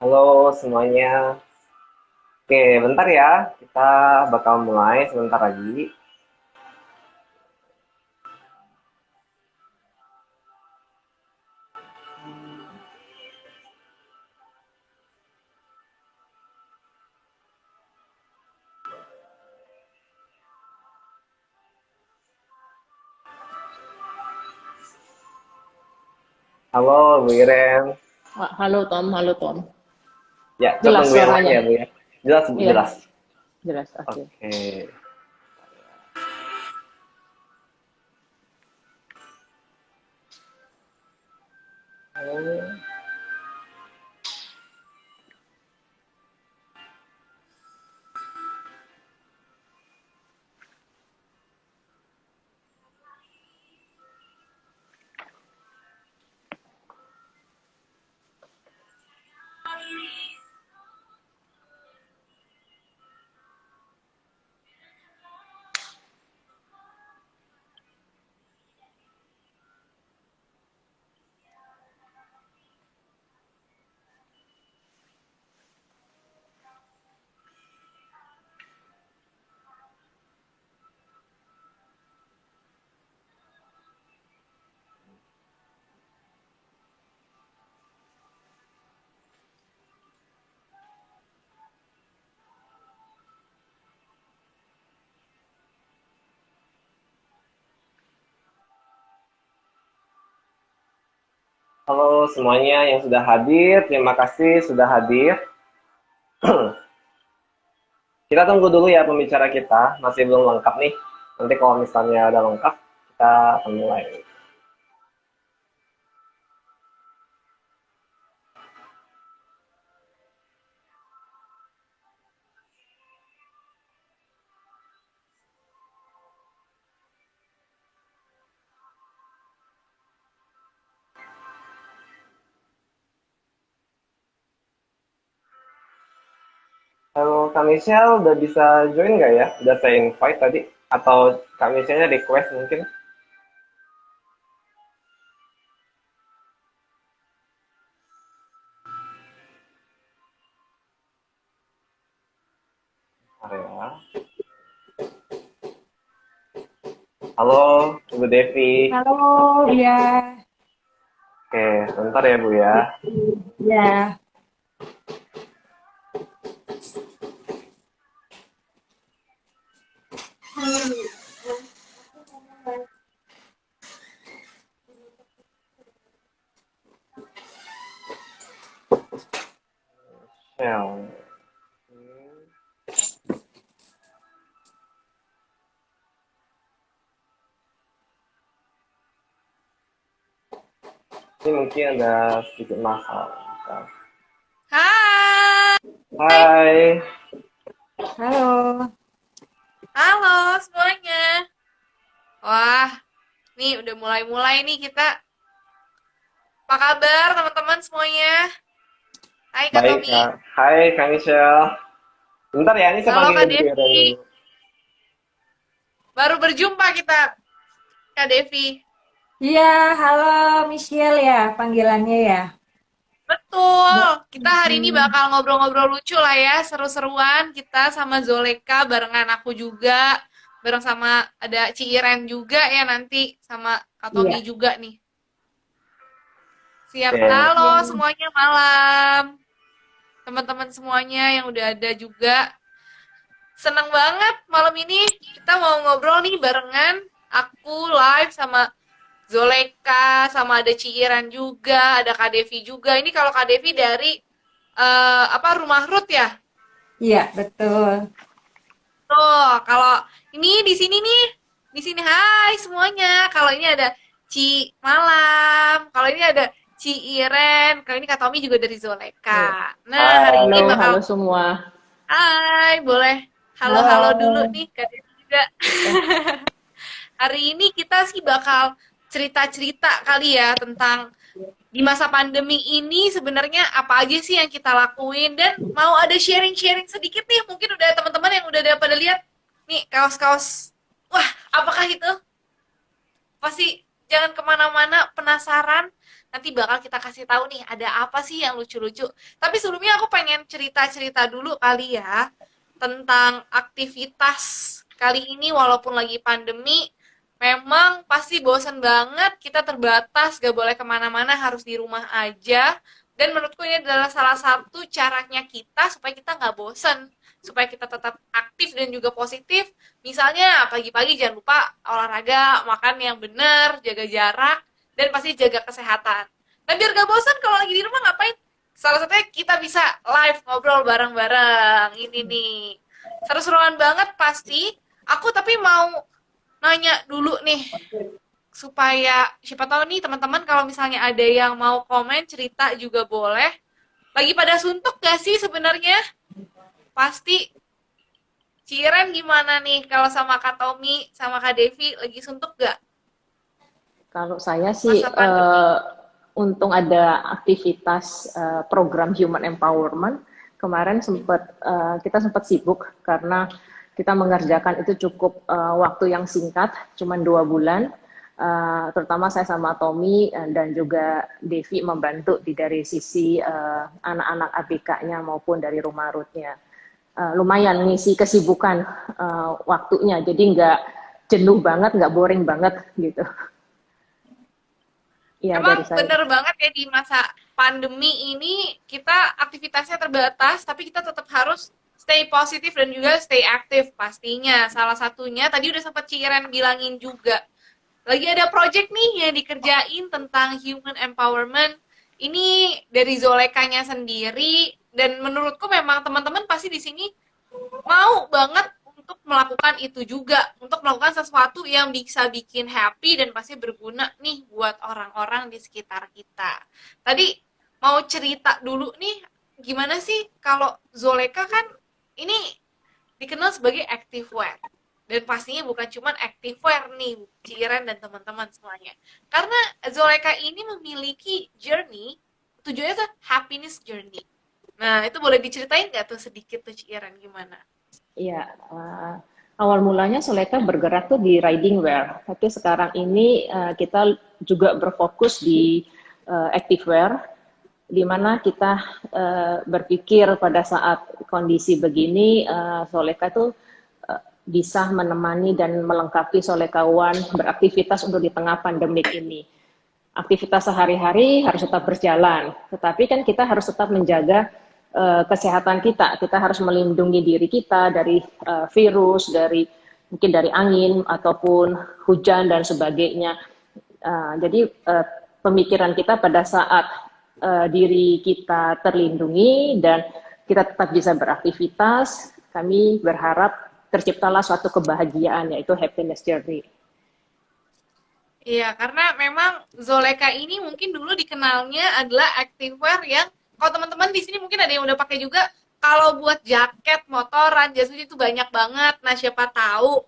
Halo semuanya. Oke, bentar ya. Kita bakal mulai sebentar lagi. Halo Bu Iren. Halo Tom, halo Tom. Ya, kita Jelas tunggu yang lain ya suaranya? Bu ya. Jelas Bu, Iya, jelas. jelas. Oke. Oke. Halo semuanya yang sudah hadir. Terima kasih sudah hadir. Kita tunggu dulu ya pembicara kita. Masih belum lengkap nih. Nanti kalau misalnya udah lengkap, kita akan mulai. Halo Kak Michelle, udah bisa join nggak ya? Udah saya invite tadi? Atau Kak Michelle request mungkin? Area. Halo, Ibu Devi. Halo, iya, Oke, sebentar ya Bu ya. ya. Michelle. Ini mungkin ada sedikit masalah. Bentar. Hai, Hai, Halo. halo semuanya. Wah, nih udah mulai-mulai nih kita. Apa kabar teman-teman semuanya? Hai Kak baik Tommy. Kak. Hai Kak Michelle. Bentar ya, ini saya Halo panggil Kak Ibu Iren Devi. dulu. Baru berjumpa kita, Kak Devi. Iya, halo Michelle ya panggilannya ya. Betul, Mbak. kita hari ini Mm-mm. bakal ngobrol-ngobrol lucu lah ya, seru-seruan. Kita sama Zoleka, barengan aku juga. Bareng sama ada Ci Iren juga ya nanti, sama Kak Tommy Iya. juga nih. Siap, Oke. halo Iya. semuanya malam. Teman-teman semuanya yang udah ada juga. Seneng banget malam ini kita mau ngobrol nih barengan. Aku live sama Zoleka, sama ada Ciiran juga, ada Kak Devi juga. Ini kalau Kak Devi dari apa Rumah Ruth ya? Iya, betul. Tuh, kalau ini di sini nih, di sini hai semuanya. Kalau ini ada Ci Malam, kalau ini ada Ci Iren, kalau ini Kak Tommy juga dari Iya. Zoleka. Nah, hari Halo, ini Hai. bakal halo semua. hai, boleh halo-halo dulu Halo. nih Kak Devi juga. Ya, Hari ini kita sih bakal cerita-cerita kali ya tentang di masa pandemi ini sebenarnya apa aja sih yang kita lakuin, dan mau ada sharing-sharing sedikit nih, mungkin udah teman-teman yang udah pada lihat nih kaos-kaos. Wah, apakah itu? Pasti jangan kemana-mana, penasaran. Nanti bakal kita kasih tahu nih ada apa sih yang lucu-lucu. Tapi sebelumnya aku pengen cerita-cerita dulu kali ya tentang aktivitas kali ini walaupun lagi pandemi. Memang pasti bosan banget, kita terbatas, gak boleh kemana-mana, harus di rumah aja. Dan menurutku ini adalah salah satu caranya kita supaya kita nggak bosan, supaya kita tetap aktif dan juga positif. Misalnya pagi-pagi jangan lupa olahraga, makan yang benar, jaga jarak, dan pasti jaga kesehatan. Dan biar gak bosan kalau lagi di rumah ngapain? Salah satunya kita bisa live ngobrol bareng-bareng. Ini nih, seru-seruan banget pasti. Aku tapi mau nanya dulu nih, supaya siapa tahu nih teman-teman kalau misalnya ada yang mau komen cerita juga boleh. Lagi pada suntuk gak sih sebenarnya? Pasti. Ciren gimana nih kalau sama Kak Tommy, sama Kak Devi lagi suntuk gak? Kalau saya sih, Masa pandemi. untung ada aktivitas program Human Empowerment. Kemarin kita sempat sibuk karena kita mengerjakan itu cukup waktu yang singkat, cuma 2 bulan. Terutama saya sama Tommy dan juga Devi membantu dari sisi anak-anak ABK-nya maupun dari rumah Ruth-nya. Lumayan ngisi kesibukan waktunya, jadi nggak jenuh banget, nggak boring banget gitu. Iya, dari Emang saya. bener banget ya di masa pandemi ini kita aktivitasnya terbatas, tapi kita tetap harus stay positif dan juga stay aktif pastinya. Salah satunya tadi udah sempat Ciren bilangin juga. Lagi ada project nih yang dikerjain tentang human empowerment. Ini dari Zolekanya sendiri, dan menurutku memang teman-teman pasti di sini mau banget untuk melakukan itu juga, untuk melakukan sesuatu yang bisa bikin happy dan pasti berguna nih buat orang-orang di sekitar kita. Tadi mau cerita dulu nih, gimana sih kalau Zoleka kan ini dikenal sebagai activewear. Dan pastinya bukan cuma activewear nih, Ciren dan teman-teman semuanya. Karena Zoleka ini memiliki journey, tujuannya tuh happiness journey. Nah, itu boleh diceritain nggak tuh sedikit tuh Ciren gimana? Iya, awal mulanya Soleka bergerak tuh di riding wear, tapi sekarang ini kita juga berfokus di activewear, di mana kita berpikir pada saat kondisi begini, Soleka tuh bisa menemani dan melengkapi Solekawan beraktivitas untuk di tengah pandemik ini. Aktivitas sehari-hari harus tetap berjalan, tetapi kan kita harus tetap menjaga kesehatan kita. Kita harus melindungi diri kita dari virus, mungkin dari angin ataupun hujan dan sebagainya. Jadi pemikiran kita pada saat diri kita terlindungi dan kita tetap bisa beraktivitas, kami berharap terciptalah suatu kebahagiaan, yaitu happiness journey. Iya, karena memang Zoleka ini mungkin dulu dikenalnya adalah activewear yang kalau teman-teman di sini mungkin ada yang udah pakai juga. Kalau buat jaket, motoran, jas hujan itu banyak banget. Nah, siapa tahu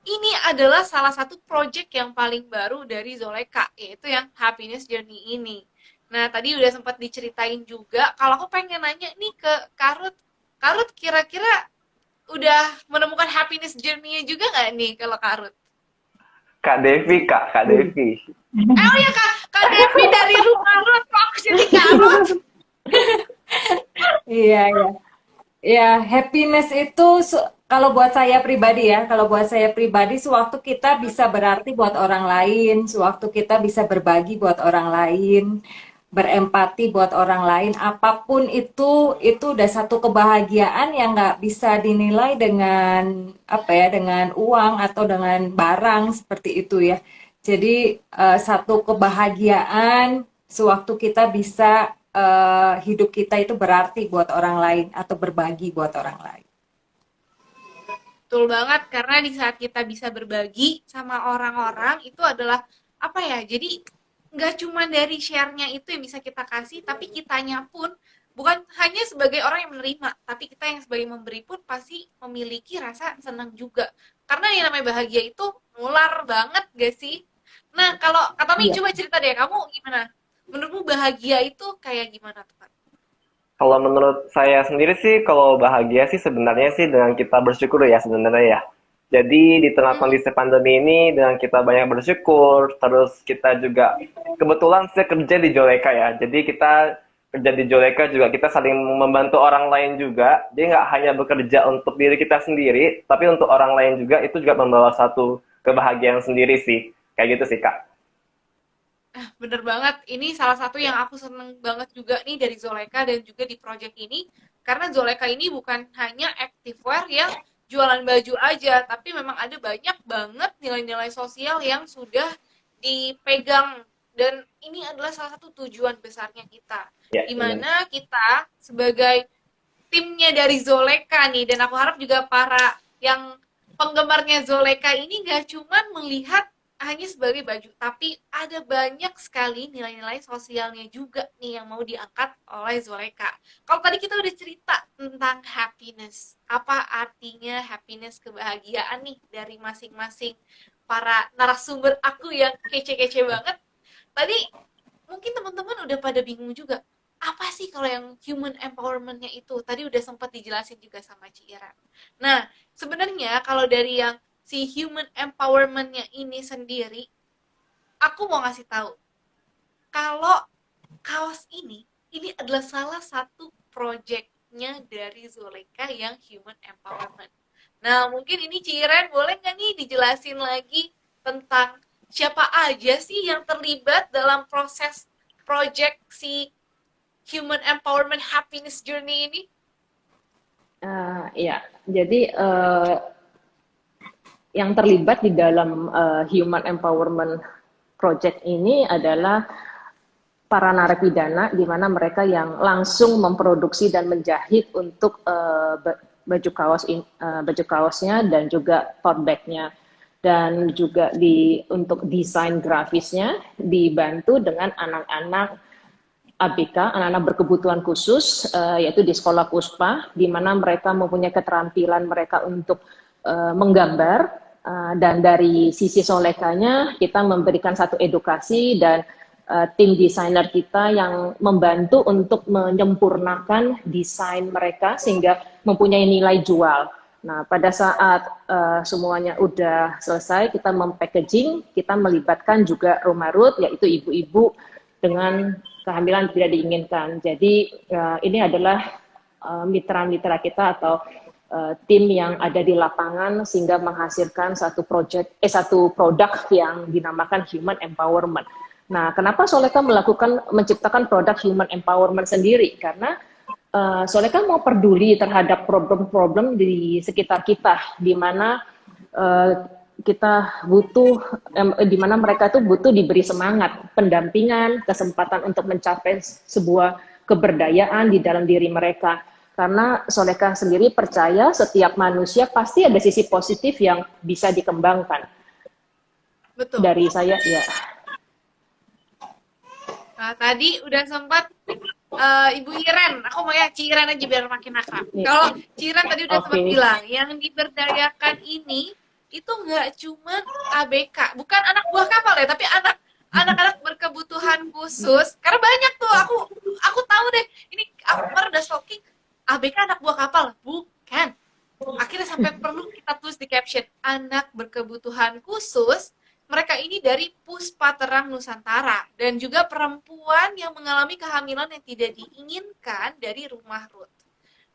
ini adalah salah satu project yang paling baru dari Zoleka, yaitu yang Happiness Journey ini. Nah, tadi udah sempat diceritain juga. Kalau aku pengen nanya nih ke Karut, Karut kira-kira udah menemukan happiness journey-nya juga nggak nih kalau Karut? Kak Devi, Kak Devi. Oh ya Kak Devi dari rumah Karut, kok aku jadi Karut? Iya, iya. Ya, happiness itu kalau buat saya pribadi ya, kalau buat saya pribadi sewaktu kita bisa berarti buat orang lain, sewaktu kita bisa berbagi buat orang lain, berempati buat orang lain, apapun itu udah satu kebahagiaan yang nggak bisa dinilai dengan apa ya, dengan uang atau dengan barang seperti itu ya. Jadi satu kebahagiaan sewaktu kita bisa hidup kita itu berarti buat orang lain atau berbagi buat orang lain. Betul banget, karena di saat kita bisa berbagi sama orang-orang itu adalah apa ya, jadi nggak cuma dari share-nya itu yang bisa kita kasih, tapi kitanya pun bukan hanya sebagai orang yang menerima, tapi kita yang sebagai memberi pun pasti memiliki rasa senang juga. Karena yang namanya bahagia itu nular banget gak sih? Nah, kalau Kak Tommy Iya. coba cerita deh, kamu gimana? Menurutmu bahagia itu kayak gimana tuh, Kak? Kalau menurut saya sendiri sih, kalau bahagia sih sebenarnya sih dengan kita bersyukur ya sebenarnya ya. Jadi di tengah Mhm. kondisi pandemi ini dengan kita banyak bersyukur, terus kita juga kebetulan saya kerja di Joleka ya. Jadi kita kerja di Joleka juga kita saling membantu orang lain juga. Jadi nggak hanya bekerja untuk diri kita sendiri, tapi untuk orang lain juga itu juga membawa satu kebahagiaan sendiri sih. Kayak gitu sih Kak. Bener banget, ini salah satu yang aku seneng banget juga nih dari Zoleka dan juga di project ini, karena Zoleka ini bukan hanya activewear yang jualan baju aja, tapi memang ada banyak banget nilai-nilai sosial yang sudah dipegang, dan ini adalah salah satu tujuan besarnya kita, Ya, benar. dimana kita sebagai timnya dari Zoleka nih, dan aku harap juga para yang penggemarnya Zoleka ini gak cuman melihat hanya sebagai baju, tapi ada banyak sekali nilai-nilai sosialnya juga nih yang mau diangkat oleh Zoleka. Kalau tadi kita udah cerita tentang happiness, apa artinya happiness, kebahagiaan nih dari masing-masing para narasumber aku yang kece-kece banget. Tadi mungkin teman-teman udah pada bingung juga, apa sih kalau yang human empowerment-nya itu? Tadi udah sempat dijelasin juga sama Ci Ira. Nah, sebenarnya kalau dari yang si human empowerment-nya ini sendiri, aku mau ngasih tahu, kalau kaos ini adalah salah satu project-nya dari Zoleka yang human empowerment. Nah, mungkin ini Ciren boleh nggak nih dijelasin lagi tentang siapa aja sih yang terlibat dalam proses project si Human Empowerment Happiness Journey ini? Ya, jadi yang terlibat di dalam Human Empowerment Project ini adalah para narapidana, di mana mereka yang langsung memproduksi dan menjahit untuk baju kaosnya dan juga tote bagnya, dan juga untuk desain grafisnya dibantu dengan anak-anak ABK, anak-anak berkebutuhan khusus, yaitu di sekolah Puspa, di mana mereka mempunyai keterampilan mereka untuk menggambar, dan dari sisi Solekanya kita memberikan satu edukasi dan tim desainer kita yang membantu untuk menyempurnakan desain mereka sehingga mempunyai nilai jual. Nah, pada saat semuanya udah selesai, kita mempackaging, kita melibatkan juga Romarut, yaitu ibu-ibu dengan kehamilan tidak diinginkan. Jadi ini adalah mitra-mitra kita atau tim yang ada di lapangan sehingga menghasilkan satu produk yang dinamakan human empowerment. Nah, kenapa Soleka menciptakan produk human empowerment sendiri? Karena Soleka mau peduli terhadap problem-problem di sekitar kita, di mana kita butuh, di mana mereka tuh butuh diberi semangat, pendampingan, kesempatan untuk mencapai sebuah keberdayaan di dalam diri mereka. Karena Soleka sendiri percaya setiap manusia pasti ada sisi positif yang bisa dikembangkan. Betul. Dari saya, ya. Nah, tadi udah sempat Ibu Iren, aku mau ya Ci Iren aja biar makin akrab. Kalau Ci Iren tadi udah sempat bilang, yang diberdayakan ini itu nggak cuma ABK, bukan anak buah kapal ya, tapi anak-anak berkebutuhan khusus. Karena banyak tuh, aku tahu deh, ini aku kemarin udah stalking, ABK anak buah kapal, bukan. Akhirnya sampai perlu kita tulis di caption, anak berkebutuhan khusus. Mereka ini dari Puspa Terang Nusantara dan juga perempuan yang mengalami kehamilan yang tidak diinginkan dari rumah Ruth.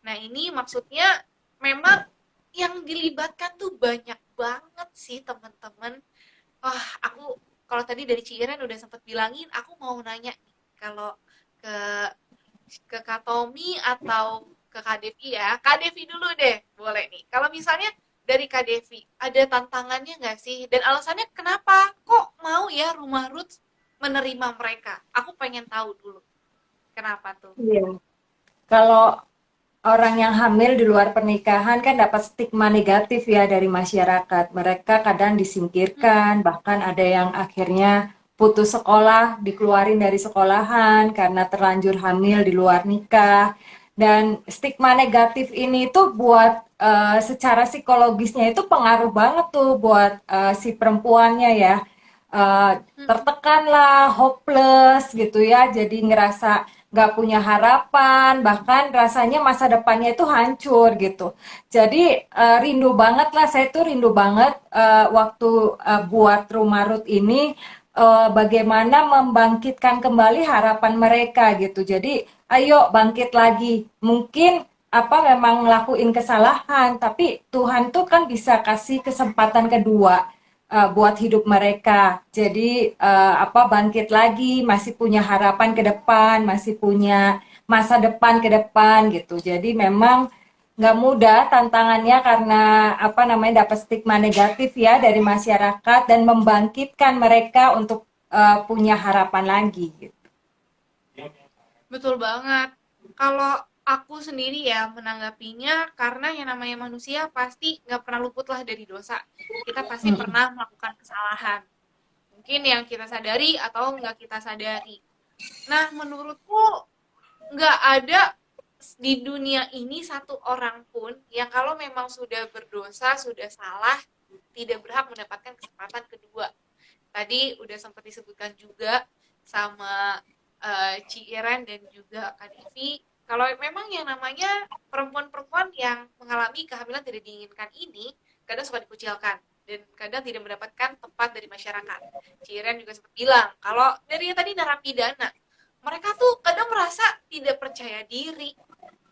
Nah, ini maksudnya memang yang dilibatkan tuh banyak banget sih, teman-teman. Wah, aku kalau tadi dari Ciren udah sempat bilangin, aku mau nanya nih, kalau ke Kak Tommy atau ke Kak Devi ya. Kak Devi dulu deh, boleh nih. Kalau misalnya dari Kak Devi, ada tantangannya nggak sih? Dan alasannya kenapa kok mau ya Rumah Roots menerima mereka? Aku pengen tahu dulu. Kenapa tuh? Iya. Kalau orang yang hamil di luar pernikahan kan dapat stigma negatif ya dari masyarakat. Mereka kadang disingkirkan, bahkan ada yang akhirnya putus sekolah, dikeluarin dari sekolahan karena terlanjur hamil di luar nikah. Dan stigma negatif ini tuh buat secara psikologisnya itu pengaruh banget tuh buat si perempuannya ya. Tertekan lah, hopeless gitu ya, jadi ngerasa nggak punya harapan, bahkan rasanya masa depannya itu hancur gitu. Jadi rindu banget lah, saya tuh rindu banget waktu buat Rumah Ruth ini bagaimana membangkitkan kembali harapan mereka gitu. Jadi ayo bangkit lagi. Mungkin apa memang ngelakuin kesalahan, tapi Tuhan tuh kan bisa kasih kesempatan kedua buat hidup mereka. Jadi apa bangkit lagi, masih punya harapan ke depan, masih punya masa depan ke depan gitu. Jadi memang nggak mudah tantangannya karena apa namanya dapat stigma negatif ya dari masyarakat dan membangkitkan mereka untuk punya harapan lagi gitu. Betul banget. Kalau aku sendiri ya menanggapinya, karena yang namanya manusia pasti nggak pernah luput lah dari dosa. Kita pasti pernah melakukan kesalahan. Mungkin yang kita sadari atau nggak kita sadari. Nah, menurutku nggak ada di dunia ini satu orang pun yang kalau memang sudah berdosa, sudah salah, tidak berhak mendapatkan kesempatan kedua. Tadi udah sempat disebutkan juga sama Ci Iren dan juga Kak Devi, kalau memang yang namanya perempuan-perempuan yang mengalami kehamilan tidak diinginkan ini kadang suka dikucilkan dan kadang tidak mendapatkan tempat dari masyarakat. Ci Iren juga sempat bilang kalau dari yang tadi narapidana, mereka tuh kadang merasa tidak percaya diri,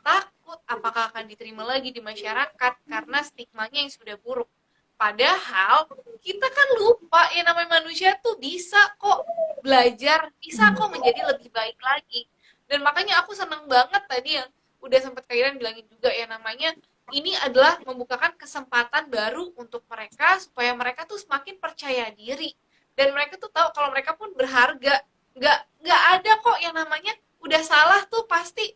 takut apakah akan diterima lagi di masyarakat karena stigmanya yang sudah buruk. Padahal kita kan lupa ya namanya manusia tuh bisa kok belajar, bisa kok menjadi lebih baik lagi. Dan makanya aku senang banget tadi yang udah sempat Kairan bilangin juga ya, namanya ini adalah membukakan kesempatan baru untuk mereka supaya mereka tuh semakin percaya diri dan mereka tuh tahu kalau mereka pun berharga. Nggak ada kok yang namanya udah salah tuh pasti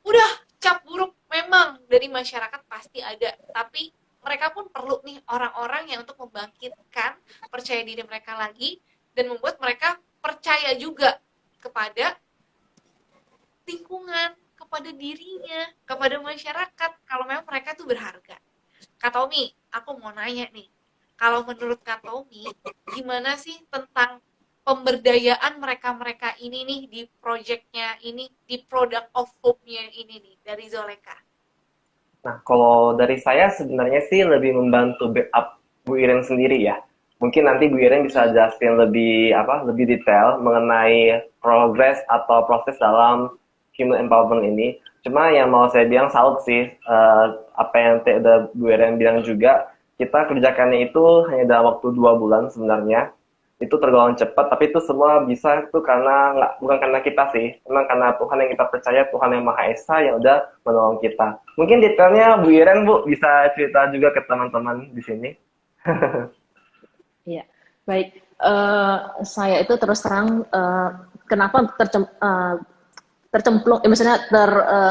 udah cap buruk, memang dari masyarakat pasti ada, tapi mereka pun perlu nih orang-orang yang untuk membangkitkan percaya diri mereka lagi dan membuat mereka percaya juga kepada lingkungan, kepada dirinya, kepada masyarakat kalau memang mereka tuh berharga. Kak Tommy, aku mau nanya nih, kalau menurut Kak Tommy, gimana sih tentang pemberdayaan mereka-mereka ini nih di projectnya ini, di Product of Hope-nya ini nih, dari Zoleka? Nah, kalau dari saya sebenarnya sih lebih membantu backup Bu Iren sendiri ya. Mungkin nanti Bu Iren bisa jelasin lebih detail mengenai progres atau proses dalam human empowerment ini. Cuma yang mau saya bilang salut sih, apa yang udah Bu Iren bilang juga, kita kerjakannya itu hanya dalam waktu 2 bulan sebenarnya. Itu tergolong cepat, tapi itu semua bisa itu bukan karena kita sih, memang karena Tuhan yang kita percaya, Tuhan yang Maha Esa yang udah menolong kita. Mungkin detailnya Bu Iren, Bu, bisa cerita juga ke teman-teman di sini. Iya, baik. Saya itu terus terang kenapa tercemplung, misalnya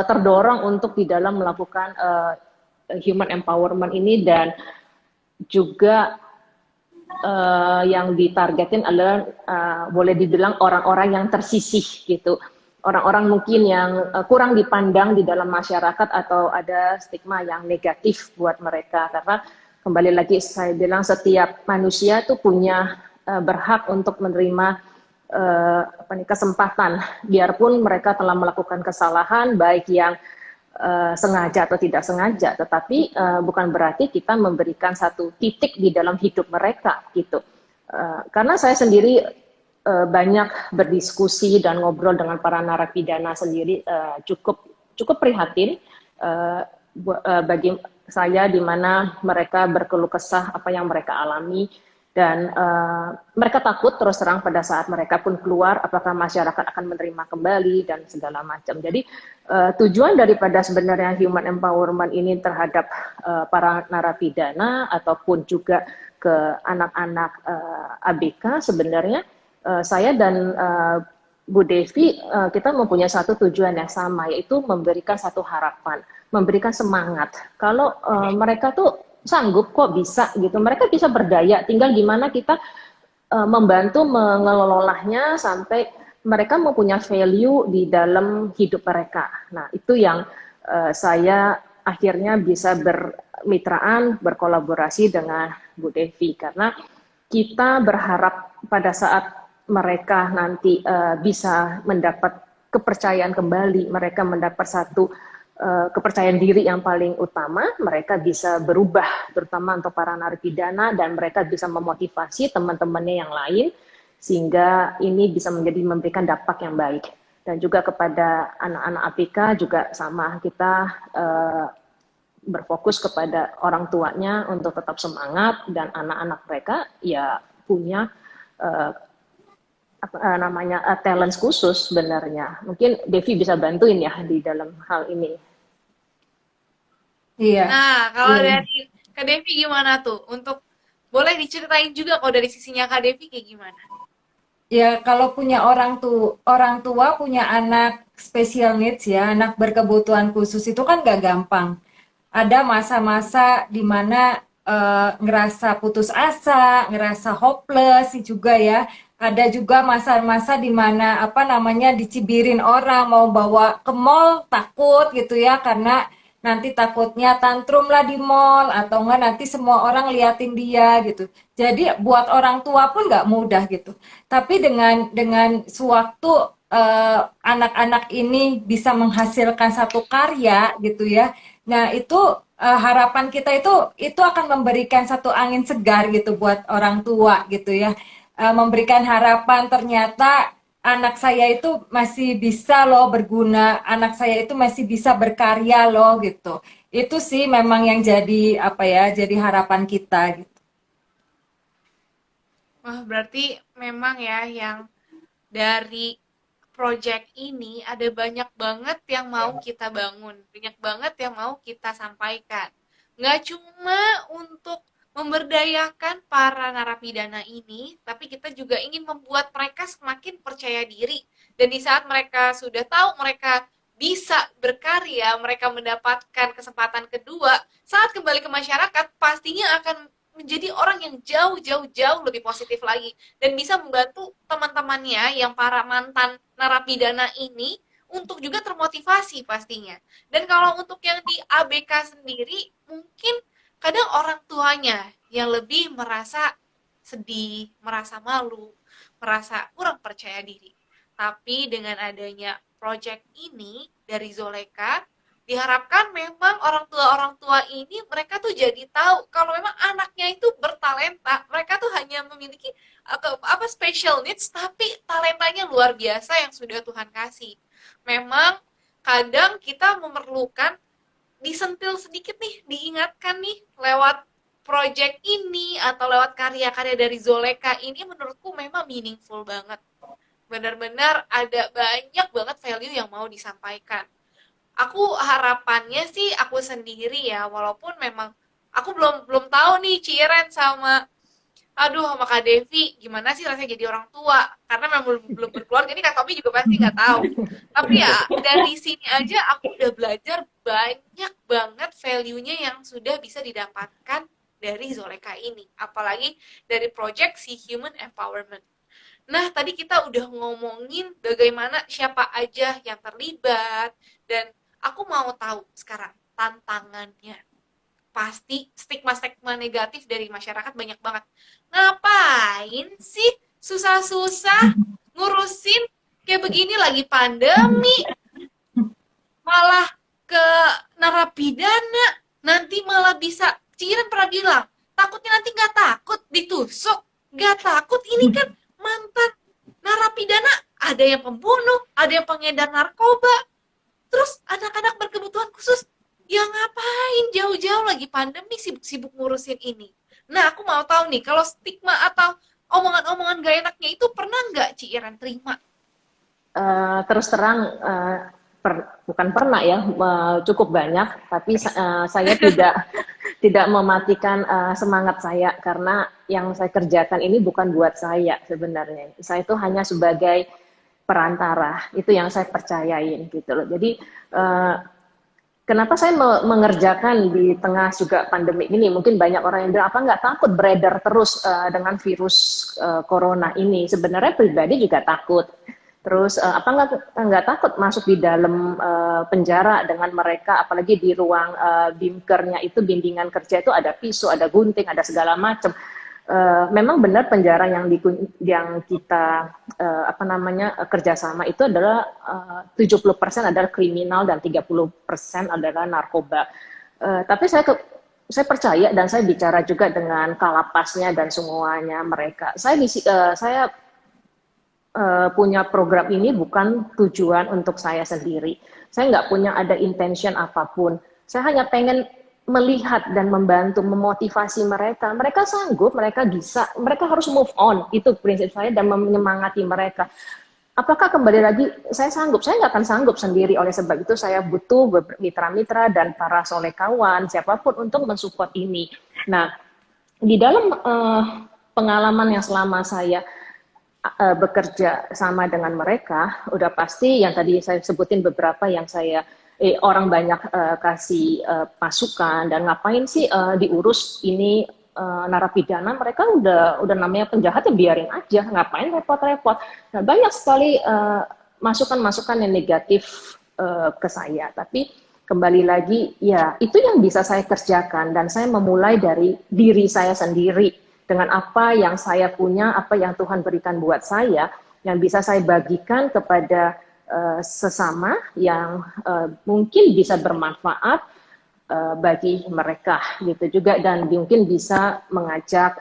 terdorong untuk di dalam melakukan human empowerment ini, dan juga yang ditargetin adalah boleh dibilang orang-orang yang tersisih gitu, orang-orang mungkin yang kurang dipandang di dalam masyarakat atau ada stigma yang negatif buat mereka. Karena kembali lagi saya bilang setiap manusia tuh punya berhak untuk menerima kesempatan, biarpun mereka telah melakukan kesalahan baik yang sengaja atau tidak sengaja, tetapi bukan berarti kita memberikan satu titik di dalam hidup mereka gitu. Karena saya sendiri banyak berdiskusi dan ngobrol dengan para narapidana sendiri, cukup prihatin bagi saya di mana mereka berkeluh kesah apa yang mereka alami. Dan mereka takut terus terang pada saat mereka pun keluar, apakah masyarakat akan menerima kembali dan segala macam. Jadi tujuan daripada sebenarnya human empowerment ini terhadap para narapidana ataupun juga ke anak-anak ABK, sebenarnya saya dan Bu Devi kita mempunyai satu tujuan yang sama, yaitu memberikan satu harapan, memberikan semangat. Kalau mereka tuh sanggup kok, bisa gitu, mereka bisa berdaya, tinggal gimana kita membantu mengelolanya sampai mereka mempunyai value di dalam hidup mereka. Nah, itu yang saya akhirnya bisa bermitraan, berkolaborasi dengan Bu Devi, karena kita berharap pada saat mereka nanti bisa mendapat kepercayaan kembali, mereka mendapat satu kepercayaan diri yang paling utama, mereka bisa berubah, terutama untuk para narapidana, dan mereka bisa memotivasi teman-temannya yang lain, sehingga ini bisa memberikan dampak yang baik. Dan juga kepada anak-anak APK juga sama, kita berfokus kepada orang tuanya untuk tetap semangat, dan anak-anak mereka ya punya talent khusus sebenarnya. Mungkin Devi bisa bantuin ya di dalam hal ini. Iya. Nah, kalau dari Kak Devi gimana tuh? Boleh diceritain juga kalau dari sisinya Kak Devi kayak gimana? Ya, kalau punya orang tua punya anak special needs ya, anak berkebutuhan khusus itu kan gak gampang. Ada masa-masa di mana ngerasa putus asa, ngerasa hopeless juga ya. Ada juga masa-masa di mana dicibirin orang, mau bawa ke mall takut gitu ya, karena nanti takutnya tantrum lah di mall, atau enggak nanti semua orang liatin dia gitu. Jadi buat orang tua pun nggak mudah gitu. Tapi dengan sewaktu anak-anak ini bisa menghasilkan satu karya gitu ya. Nah, itu harapan kita itu akan memberikan satu angin segar gitu buat orang tua gitu ya. Memberikan harapan, ternyata anak saya itu masih bisa loh berguna, anak saya itu masih bisa berkarya loh gitu. Itu sih memang yang jadi jadi harapan kita gitu. Wah, berarti memang ya yang dari project ini ada banyak banget yang mau kita bangun, banyak banget yang mau kita sampaikan. Nggak cuma untuk memberdayakan para narapidana ini, tapi kita juga ingin membuat mereka semakin percaya diri. Dan di saat mereka sudah tahu mereka bisa berkarya, mereka mendapatkan kesempatan kedua, saat kembali ke masyarakat, pastinya akan menjadi orang yang jauh lebih positif lagi dan bisa membantu teman-temannya yang para mantan narapidana ini untuk juga termotivasi pastinya. Dan kalau untuk yang di ABK sendiri, mungkin kadang orang tuanya yang lebih merasa sedih, merasa malu, merasa kurang percaya diri. Tapi dengan adanya project ini dari Zoleka, diharapkan memang orang tua ini mereka tuh jadi tahu kalau memang anaknya itu bertalenta, mereka tuh hanya memiliki special needs, tapi talentanya luar biasa yang sudah Tuhan kasih. Memang kadang kita memerlukan disentil sedikit nih, diingatkan nih lewat project ini atau lewat karya-karya dari Zoleka ini, menurutku memang meaningful banget. Benar-benar ada banyak banget value yang mau disampaikan. Aku harapannya sih aku sendiri ya, walaupun memang aku belum tahu nih Ciren sama Kak Devi gimana sih rasanya jadi orang tua, karena memang belum berkeluarga. Ini Kak Tommy juga pasti nggak tahu. Tapi ya dari sini aja aku udah belajar banyak banget value-nya yang sudah bisa didapatkan dari Zoleka ini, apalagi dari project si Human Empowerment. Nah, tadi kita udah ngomongin bagaimana siapa aja yang terlibat, dan aku mau tahu sekarang tantangannya. Pasti stigma-stigma negatif dari masyarakat banyak banget. Ngapain sih susah-susah ngurusin kayak begini, lagi pandemi, malah ke narapidana, nanti malah bisa, Ciren pernah bilang, takutnya nanti nggak takut ditusuk, nggak takut, ini kan mantan narapidana, ada yang pembunuh, ada yang pengedar narkoba, terus anak-anak berkebutuhan khusus, ya ngapain jauh-jauh lagi pandemi sibuk-sibuk ngurusin ini. Nah, aku mau tahu nih, kalau stigma atau omongan-omongan gak enaknya itu pernah nggak Ci Iren terima? Terus terang, bukan pernah ya, cukup banyak, tapi saya tidak mematikan semangat saya, karena yang saya kerjakan ini bukan buat saya sebenarnya. Saya itu hanya sebagai perantara, itu yang saya percayain gitu loh. Jadi kenapa saya mengerjakan di tengah juga pandemi ini? Mungkin banyak orang yang bilang, apa nggak takut beredar terus dengan virus corona ini? Sebenarnya pribadi juga takut. Terus apa nggak takut masuk di dalam penjara dengan mereka, apalagi di ruang bimkernya itu, bimbingan kerja itu ada pisau, ada gunting, ada segala macam. Memang benar penjara yang kita apa namanya kerjasama itu adalah 70% adalah kriminal dan 30% adalah narkoba. Tapi saya percaya dan saya bicara juga dengan kalapasnya dan semuanya mereka. Saya punya program ini bukan tujuan untuk saya sendiri. Saya nggak punya ada intention apapun. Saya hanya pengen melihat dan membantu, memotivasi mereka. Mereka sanggup, mereka bisa, mereka harus move on. Itu prinsip saya dan menyemangati mereka. Apakah kembali lagi saya sanggup? Saya nggak akan sanggup sendiri. Oleh sebab itu saya butuh mitra-mitra dan para solekawan, siapapun untuk mensupport ini. Nah, di dalam pengalaman yang selama saya bekerja sama dengan mereka, udah pasti yang tadi saya sebutin beberapa yang saya orang banyak kasih masukan dan ngapain sih diurus ini narapidana, mereka udah namanya penjahat ya biarin aja, ngapain repot-repot. Nah, banyak sekali masukan-masukan yang negatif ke saya, tapi kembali lagi ya itu yang bisa saya kerjakan dan saya memulai dari diri saya sendiri. Dengan apa yang saya punya, apa yang Tuhan berikan buat saya, yang bisa saya bagikan kepada sesama yang mungkin bisa bermanfaat bagi mereka gitu juga, dan mungkin bisa mengajak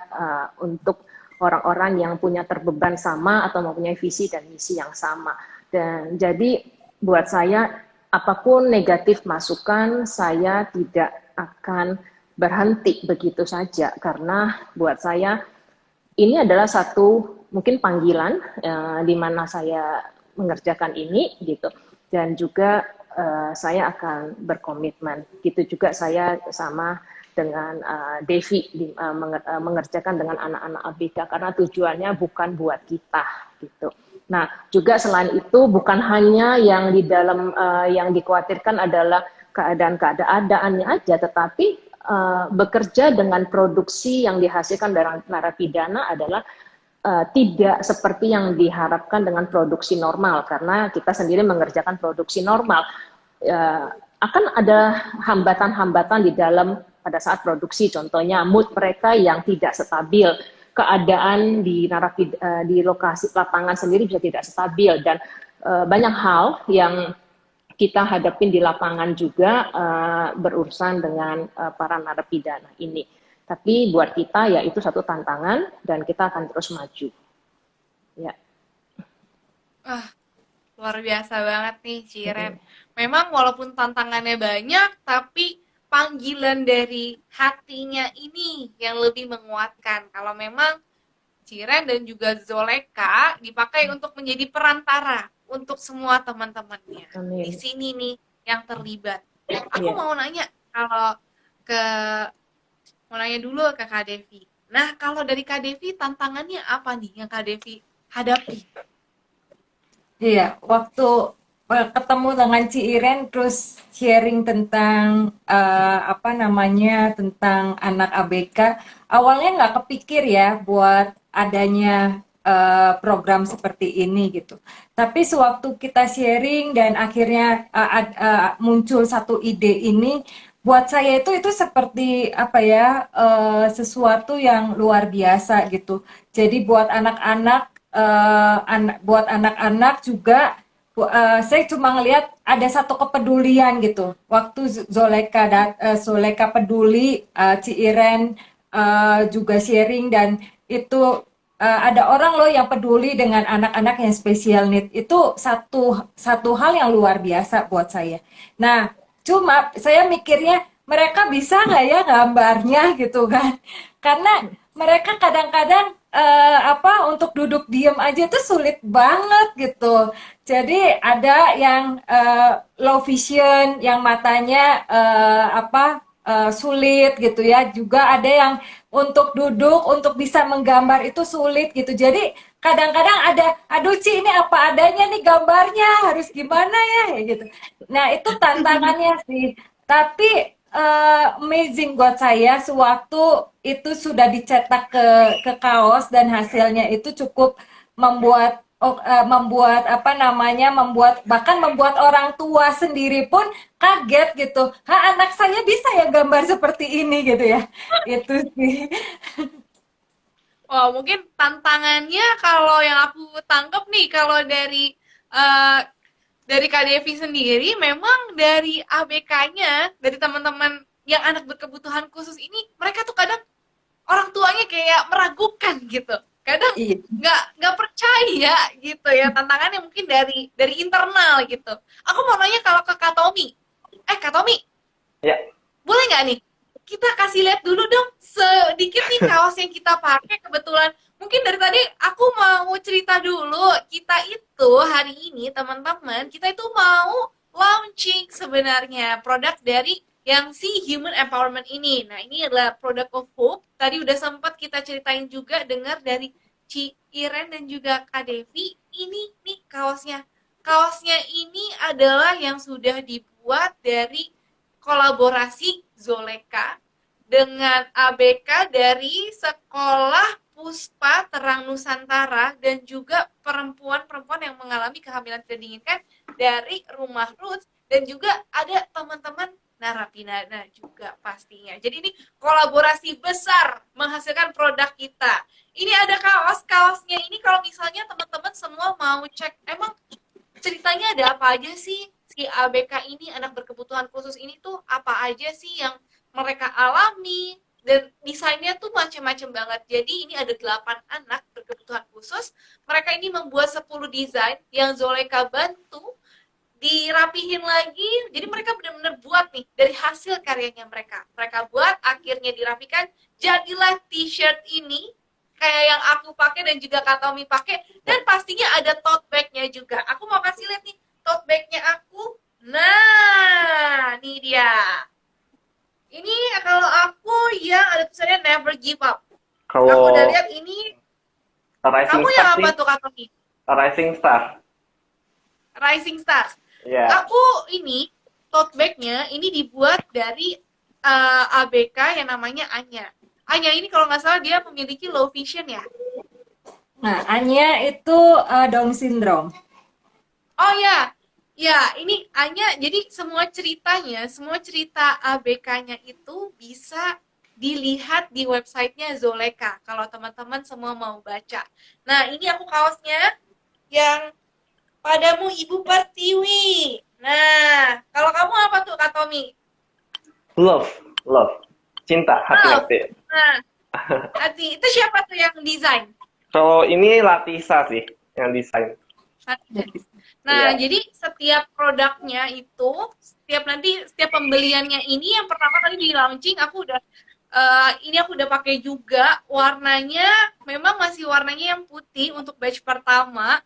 untuk orang-orang yang punya terbeban sama atau mempunyai visi dan misi yang sama. Dan jadi buat saya apapun negatif masukan, saya tidak akan berhenti begitu saja, karena buat saya ini adalah satu mungkin panggilan di mana saya mengerjakan ini gitu, dan juga saya akan berkomitmen gitu juga saya sama dengan Devi mengerjakan dengan anak-anak ABK, karena tujuannya bukan buat kita gitu. Nah, juga selain itu bukan hanya yang di dalam yang dikhawatirkan adalah keadaannya aja, tetapi bekerja dengan produksi yang dihasilkan dari narapidana adalah tidak seperti yang diharapkan dengan produksi normal, karena kita sendiri mengerjakan produksi normal. Akan ada hambatan-hambatan di dalam pada saat produksi, contohnya mood mereka yang tidak stabil, keadaan di lokasi lapangan sendiri bisa tidak stabil, dan banyak hal yang kita hadapin di lapangan juga berurusan dengan para narapidana ini. Tapi buat kita ya itu satu tantangan dan kita akan terus maju. Ya. Luar biasa banget nih Ciren. Memang walaupun tantangannya banyak, tapi panggilan dari hatinya ini yang lebih menguatkan. Kalau memang Ciren dan juga Zoleka dipakai untuk menjadi perantara untuk semua teman-temannya di sini nih yang terlibat. Aku mau nanya dulu ke Kak Devi. Nah, kalau dari Kak Devi tantangannya apa nih yang Kak Devi hadapi? Iya, waktu ketemu dengan Ci Iren terus sharing tentang tentang anak ABK, awalnya nggak kepikir ya buat adanya program seperti ini gitu. Tapi sewaktu kita sharing dan akhirnya muncul satu ide ini, buat saya itu seperti sesuatu yang luar biasa gitu. Jadi buat anak-anak juga saya cuma ngelihat ada satu kepedulian gitu. Waktu Zoleka peduli, Ci Iren juga sharing, dan itu ada orang loh yang peduli dengan anak-anak yang special need. Itu satu hal yang luar biasa buat saya. Nah, cuma saya mikirnya mereka bisa nggak ya gambarnya gitu kan? Karena mereka kadang-kadang untuk duduk diem aja tuh sulit banget gitu. Jadi ada yang low vision, yang matanya sulit gitu ya. Juga ada yang untuk duduk, untuk bisa menggambar itu sulit gitu. Jadi kadang-kadang ada, aduh Ci ini apa adanya nih gambarnya, harus gimana ya gitu. Nah itu tantangannya sih. Tapi amazing buat saya sewaktu itu sudah dicetak ke kaos dan hasilnya itu cukup membuat membuat apa namanya, bahkan membuat orang tua sendiri pun kaget gitu. Anak saya bisa ya gambar seperti ini gitu ya. Itu sih. Wah, mungkin tantangannya kalau yang aku tangkap nih, kalau eh, dari Kak Devi sendiri, memang dari ABK-nya, dari teman-teman yang anak berkebutuhan khusus ini, mereka tuh kadang orang tuanya kayak meragukan gitu. Kadang Iya. nggak percaya gitu ya. Tantangannya mungkin dari internal gitu. Aku mau nanya kalau ke Kak Tommy. Kak Tommy, Ya, boleh nggak nih kita kasih lihat dulu dong sedikit nih kaos yang kita pakai kebetulan. Mungkin dari tadi aku mau cerita dulu, kita itu hari ini teman-teman, kita itu mau launching sebenarnya produk dari yang si Human Empowerment ini. Nah, ini adalah product of hope. Tadi udah sempat kita ceritain juga, dengar dari Ci Iren dan juga Kak Devi. Ini nih kaosnya. Kaosnya ini adalah yang sudah dibuat dari kolaborasi Zoleka dengan ABK dari Sekolah Puspa Terang Nusantara dan juga perempuan-perempuan yang mengalami kehamilan tidak diinginkan dari Rumah Roots, dan juga ada teman-teman narapidana juga pastinya. Jadi ini kolaborasi besar menghasilkan produk kita. Ini ada kaosnya ini, kalau misalnya teman-teman semua mau cek, emang ceritanya ada apa aja sih, si ABK ini, anak berkebutuhan khusus ini tuh apa aja sih yang mereka alami, dan desainnya tuh macam-macam banget. Jadi ini ada 8 anak berkebutuhan khusus, mereka ini membuat 10 desain yang Zoleka bantu dirapihin lagi. Jadi mereka benar-benar buat nih dari hasil karyanya mereka buat, akhirnya dirapikan, jadilah t-shirt ini kayak yang aku pakai dan juga Kak Tommy pakai, dan pastinya ada tote bag-nya juga. Aku mau kasih lihat nih tote bag-nya aku. Nah, ini dia. Ini kalau aku yang ada tulisannya never give up. Aku kalau udah lihat ini. Rising Kamu yang Star apa sih, tuh Kak Tommy? Rising Star. Rising Stars. Ya, Aku ini tote bag-nya ini dibuat dari ABK yang namanya Anya. Anya ini kalau nggak salah dia memiliki low vision ya. Nah, Anya itu Down syndrome. Oh ya, ya ini Anya. Jadi semua ceritanya, semua cerita ABK-nya itu bisa dilihat di websitenya Zoleka. Kalau teman-teman semua mau baca. Nah ini aku kaosnya yang padamu Ibu Pertiwi. Nah, kalau kamu apa tuh Kak Tommy? love, love, cinta, hati Love. hati. Nah, hati. Itu siapa tuh yang desain? Kalau ini Latisa sih yang desain. Nah, Iya. jadi setiap produknya itu, setiap pembeliannya ini yang pertama kali di launching, ini aku udah pakai juga. Warnanya memang masih warnanya yang putih untuk batch pertama.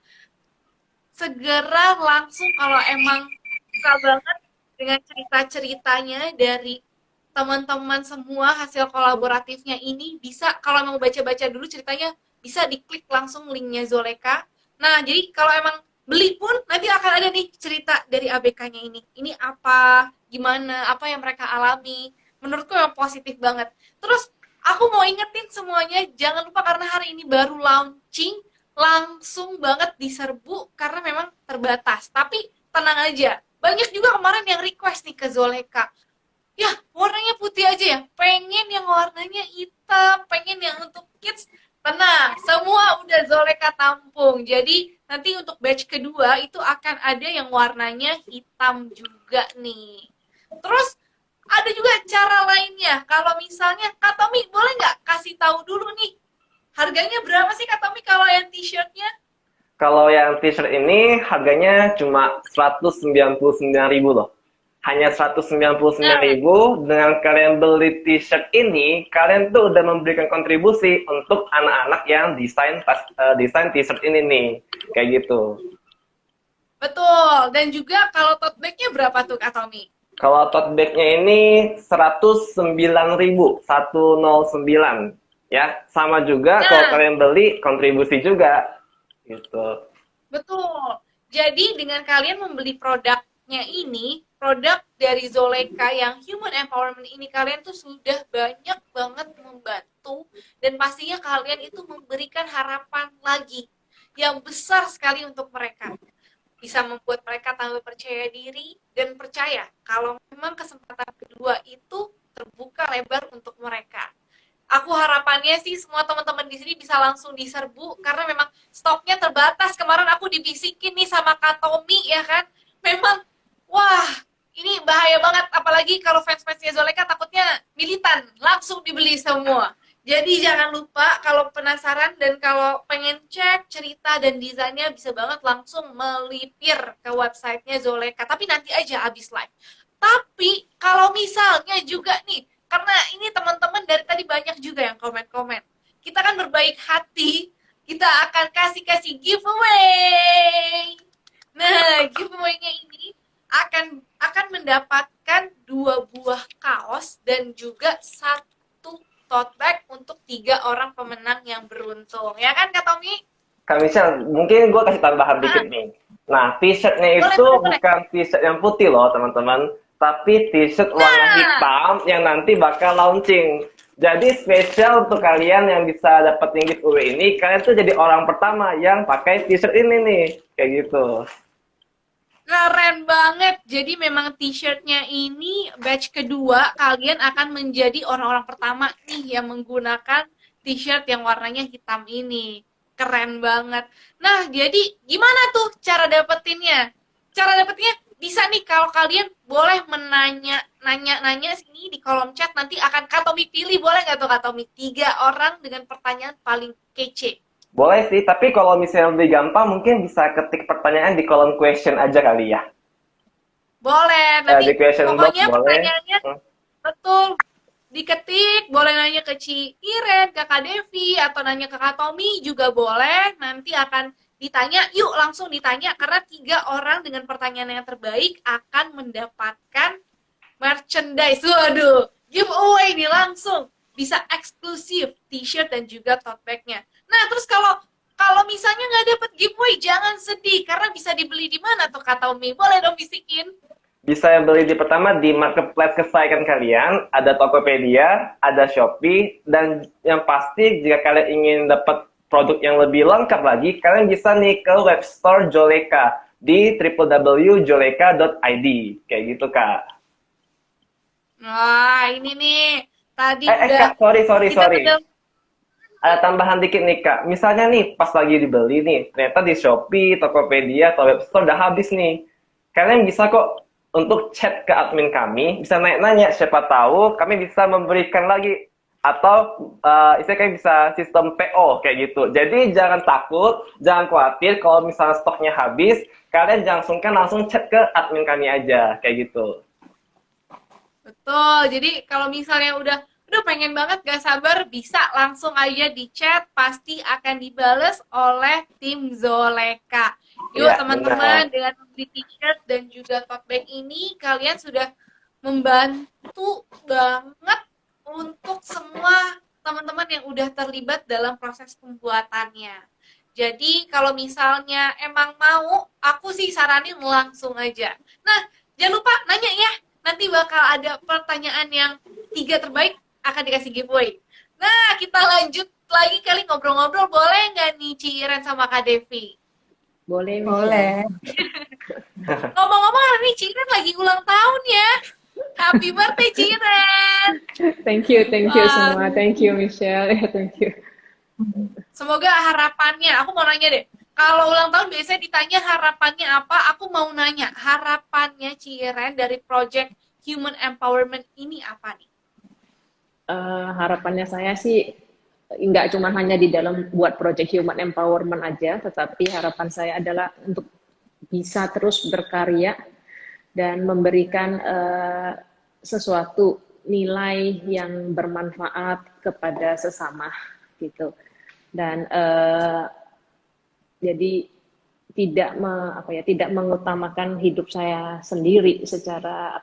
Segera langsung kalau emang suka banget dengan cerita-ceritanya dari teman-teman semua, hasil kolaboratifnya ini, bisa kalau mau baca-baca dulu ceritanya, bisa diklik langsung linknya Zoleka. Nah, jadi kalau emang beli pun nanti akan ada nih cerita dari ABK-nya ini. Ini apa, gimana, apa yang mereka alami. Menurutku yang positif banget. Terus aku mau ingetin semuanya, jangan lupa karena hari ini baru launching, langsung banget diserbu karena memang terbatas. Tapi tenang aja, banyak juga kemarin yang request nih ke Zoleka. Ya, warnanya putih aja ya. Pengen yang warnanya hitam, pengen yang untuk kids. Tenang, semua udah Zoleka tampung. Jadi nanti untuk batch kedua itu akan ada yang warnanya hitam juga nih. Terus ada juga cara lainnya. Kalau misalnya Kak Tommy boleh nggak kasih tahu dulu nih, harganya berapa sih Kak Tommy kalau yang t-shirtnya? Kalau yang t-shirt ini harganya cuma 199.000 loh. Hanya 199.000, dengan kalian beli t-shirt ini, kalian tuh udah memberikan kontribusi untuk anak-anak yang desain t-shirt ini nih. Kayak gitu. Betul. Dan juga kalau tote bag-nya berapa tuh Kak Tommy? Kalau tote bag-nya ini 109.000, 109. Ya, sama juga kalau Nah, kalian beli kontribusi juga. Gitu. betul. Jadi dengan kalian membeli produknya ini, produk dari Zoleka yang Human Empowerment ini, kalian tuh sudah banyak banget membantu, dan pastinya kalian itu memberikan harapan lagi. yang besar sekali untuk mereka. Bisa membuat mereka tambah percaya diri dan percaya kalau memang kesempatan kedua itu terbuka lebar untuk mereka. Aku harapannya sih semua teman-teman di sini bisa langsung diserbu karena memang stoknya terbatas. Kemarin aku dibisikin nih sama Kak Tommy ya kan. Memang wah, ini bahaya banget apalagi kalau fans-fansnya Zoleka takutnya militan, langsung dibeli semua. Jadi jangan lupa kalau penasaran dan kalau pengen cek cerita dan desainnya bisa banget langsung melipir ke websitenya Zoleka. Tapi nanti aja abis live. Tapi kalau misalnya juga nih, karena ini teman-teman dari tadi banyak juga yang komen-komen. Kita kan berbaik hati, kita akan kasih giveaway. Nah, giveaway-nya ini akan mendapatkan 2 buah kaos dan juga 1 tote bag untuk 3 orang pemenang yang beruntung. Ya kan, Kak Tommy? Kak Michelle, mungkin gue kasih tambahan dikit nih. Nah, t-shirtnya Boleh, itu boleh, boleh. bukan t-shirt yang putih loh, teman-teman. Tapi t-shirt warna hitam yang nanti bakal launching. Jadi spesial untuk kalian yang bisa dapetin giveaway ini, kalian tuh jadi orang pertama yang pakai t-shirt ini nih. Kayak gitu. Keren banget. Jadi memang t-shirtnya ini batch kedua, kalian akan menjadi orang-orang pertama nih yang menggunakan t-shirt yang warnanya hitam ini. Keren banget. Nah, jadi gimana tuh cara dapetinnya? Cara dapetinnya bisa nih kalau kalian boleh nanya sini di kolom chat, nanti akan Kak Tommy pilih, boleh nggak tuh Kak Tommy? 3 orang dengan pertanyaan paling kece. Boleh sih, tapi kalau misalnya lebih gampang, mungkin bisa ketik pertanyaan di kolom question aja kali ya. Boleh, nanti Di question box pokoknya boleh. pertanyaannya betul diketik, boleh nanya ke Ci Iren, ke Kak Devi, atau nanya ke Kak Tommy juga boleh. Nanti akan ditanya, yuk langsung ditanya, karena 3 orang dengan pertanyaan yang terbaik akan mendapatkan merchandise. Waduh, giveaway nih langsung. Bisa eksklusif t-shirt dan juga tote bag-nya. Nah, terus kalau misalnya nggak dapet giveaway, jangan sedih, karena bisa dibeli di mana tuh Kak Tommy? Boleh dong bisikin? Bisa beli di pertama di marketplace kesayangan kalian, ada Tokopedia, ada Shopee, dan yang pasti jika kalian ingin dapat produk yang lebih lengkap lagi, kalian bisa nih ke webstore Joleka di www.joleka.id. Kayak gitu, Kak. Wah, ini nih. Tadi Kak, sorry. kita tinggal Ada tambahan dikit nih, Kak. Misalnya nih, pas lagi dibeli nih, ternyata di Shopee, Tokopedia, atau webstore udah habis nih. Kalian bisa kok untuk chat ke admin kami, bisa nanya-nanya, siapa tahu kami bisa memberikan lagi. Atau istilahnya kayak bisa sistem PO kayak gitu. Jadi jangan takut, jangan khawatir kalau misalnya stoknya habis, kalian jangan sungkan langsung chat ke admin kami aja, kayak gitu. betul. Jadi kalau misalnya udah pengen banget gak sabar, bisa langsung aja di chat, pasti akan dibales oleh tim Zoleka. Yuk Iya, teman-teman, benar. dengan membeli t-shirt dan juga tote bag ini, kalian sudah membantu banget untuk semua teman-teman yang udah terlibat dalam proses pembuatannya. Jadi kalau misalnya emang mau, aku sih saranin langsung aja. Nah, jangan lupa nanya ya, nanti bakal ada pertanyaan yang 3 terbaik akan dikasih giveaway. Nah, kita lanjut lagi kali ngobrol-ngobrol, boleh nggak nih Ci Iren sama Kak Devi? Boleh, Michelle. Boleh. Ngomong-ngomong, hari ini Ci Iren lagi ulang tahun ya. Happy birthday Ci Iren. Thank you semua. Thank you, Michelle. Thank you. Semoga harapannya, aku mau nanya deh. Kalau ulang tahun biasanya ditanya harapannya apa, aku mau nanya harapannya Ci Iren dari project Human Empowerment ini apa nih? Harapannya saya sih nggak cuma hanya di dalam buat project human empowerment aja, tetapi harapan saya adalah untuk bisa terus berkarya dan memberikan sesuatu nilai yang bermanfaat kepada sesama gitu. Dan jadi tidak mengutamakan hidup saya sendiri secara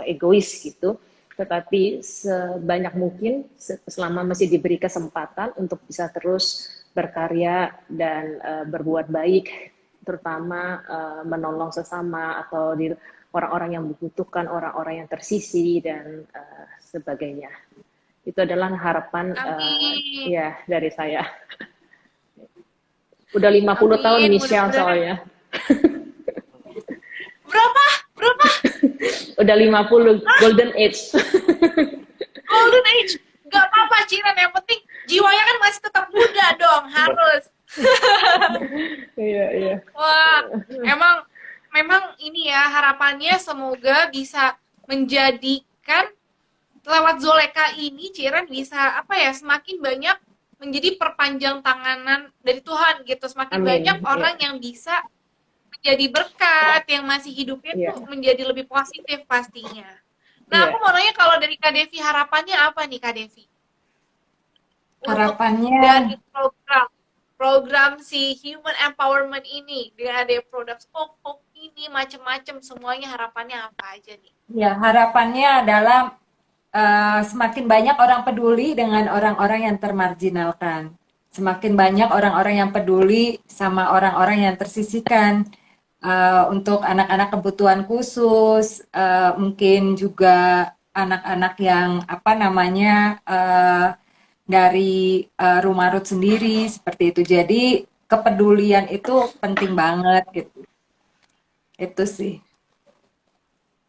egois gitu, tetapi sebanyak mungkin selama masih diberi kesempatan untuk bisa terus berkarya dan berbuat baik, terutama menolong sesama atau di orang-orang yang membutuhkan, orang-orang yang tersisih dan sebagainya. Itu adalah harapan ya dari saya. Udah 50 tahun Amin, Michelle mudah-mudahan. soalnya. Berapa? Berapa? Udah 50, golden age. Golden age. Gak apa-apa, Ciren. Yang penting jiwanya kan masih tetap muda dong. Harus. Iya, iya. Wah, memang ini ya harapannya semoga bisa menjadikan lewat Zoleka ini Ciren bisa apa ya semakin banyak menjadi perpanjang tanganan dari Tuhan gitu. Semakin Amin. banyak orang yang bisa menjadi berkat, yang masih hidupnya Iya. tuh menjadi lebih positif pastinya. Nah, Iya. aku mau nanya kalau dari Kak Devi harapannya apa nih Kak Devi? Untuk Harapannya dari program si human empowerment ini dengan ada produk Pop ini macam-macam semuanya harapannya apa aja nih? ya harapannya adalah semakin banyak orang peduli dengan orang-orang yang termarginalkan. Semakin banyak orang-orang yang peduli sama orang-orang yang tersisihkan. Untuk anak-anak kebutuhan khusus, mungkin juga anak-anak yang apa namanya dari rumah Ruth sendiri seperti itu. Jadi kepedulian itu penting banget gitu. Itu sih.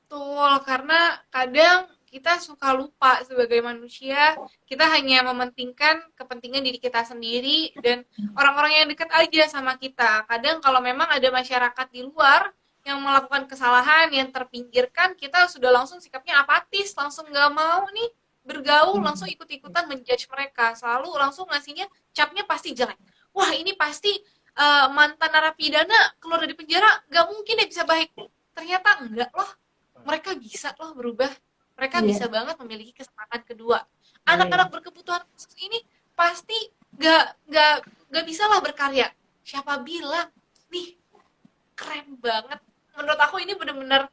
Betul, karena kadang kita suka lupa sebagai manusia, kita hanya mementingkan kepentingan diri kita sendiri dan orang-orang yang dekat aja sama kita. Kadang kalau memang ada masyarakat di luar yang melakukan kesalahan, yang terpinggirkan, kita sudah langsung sikapnya apatis, langsung nggak mau nih bergaul, langsung ikut-ikutan menjudge mereka, selalu langsung ngasihnya capnya pasti jelek. Wah ini pasti mantan narapidana keluar dari penjara, nggak mungkin dia bisa baik. Ternyata enggak loh, mereka bisa loh berubah. Mereka Iya. bisa banget memiliki kesempatan kedua. Anak-anak berkebutuhan khusus ini pasti gak bisa lah berkarya. Siapa bilang? Nih, keren banget. Menurut aku ini bener-bener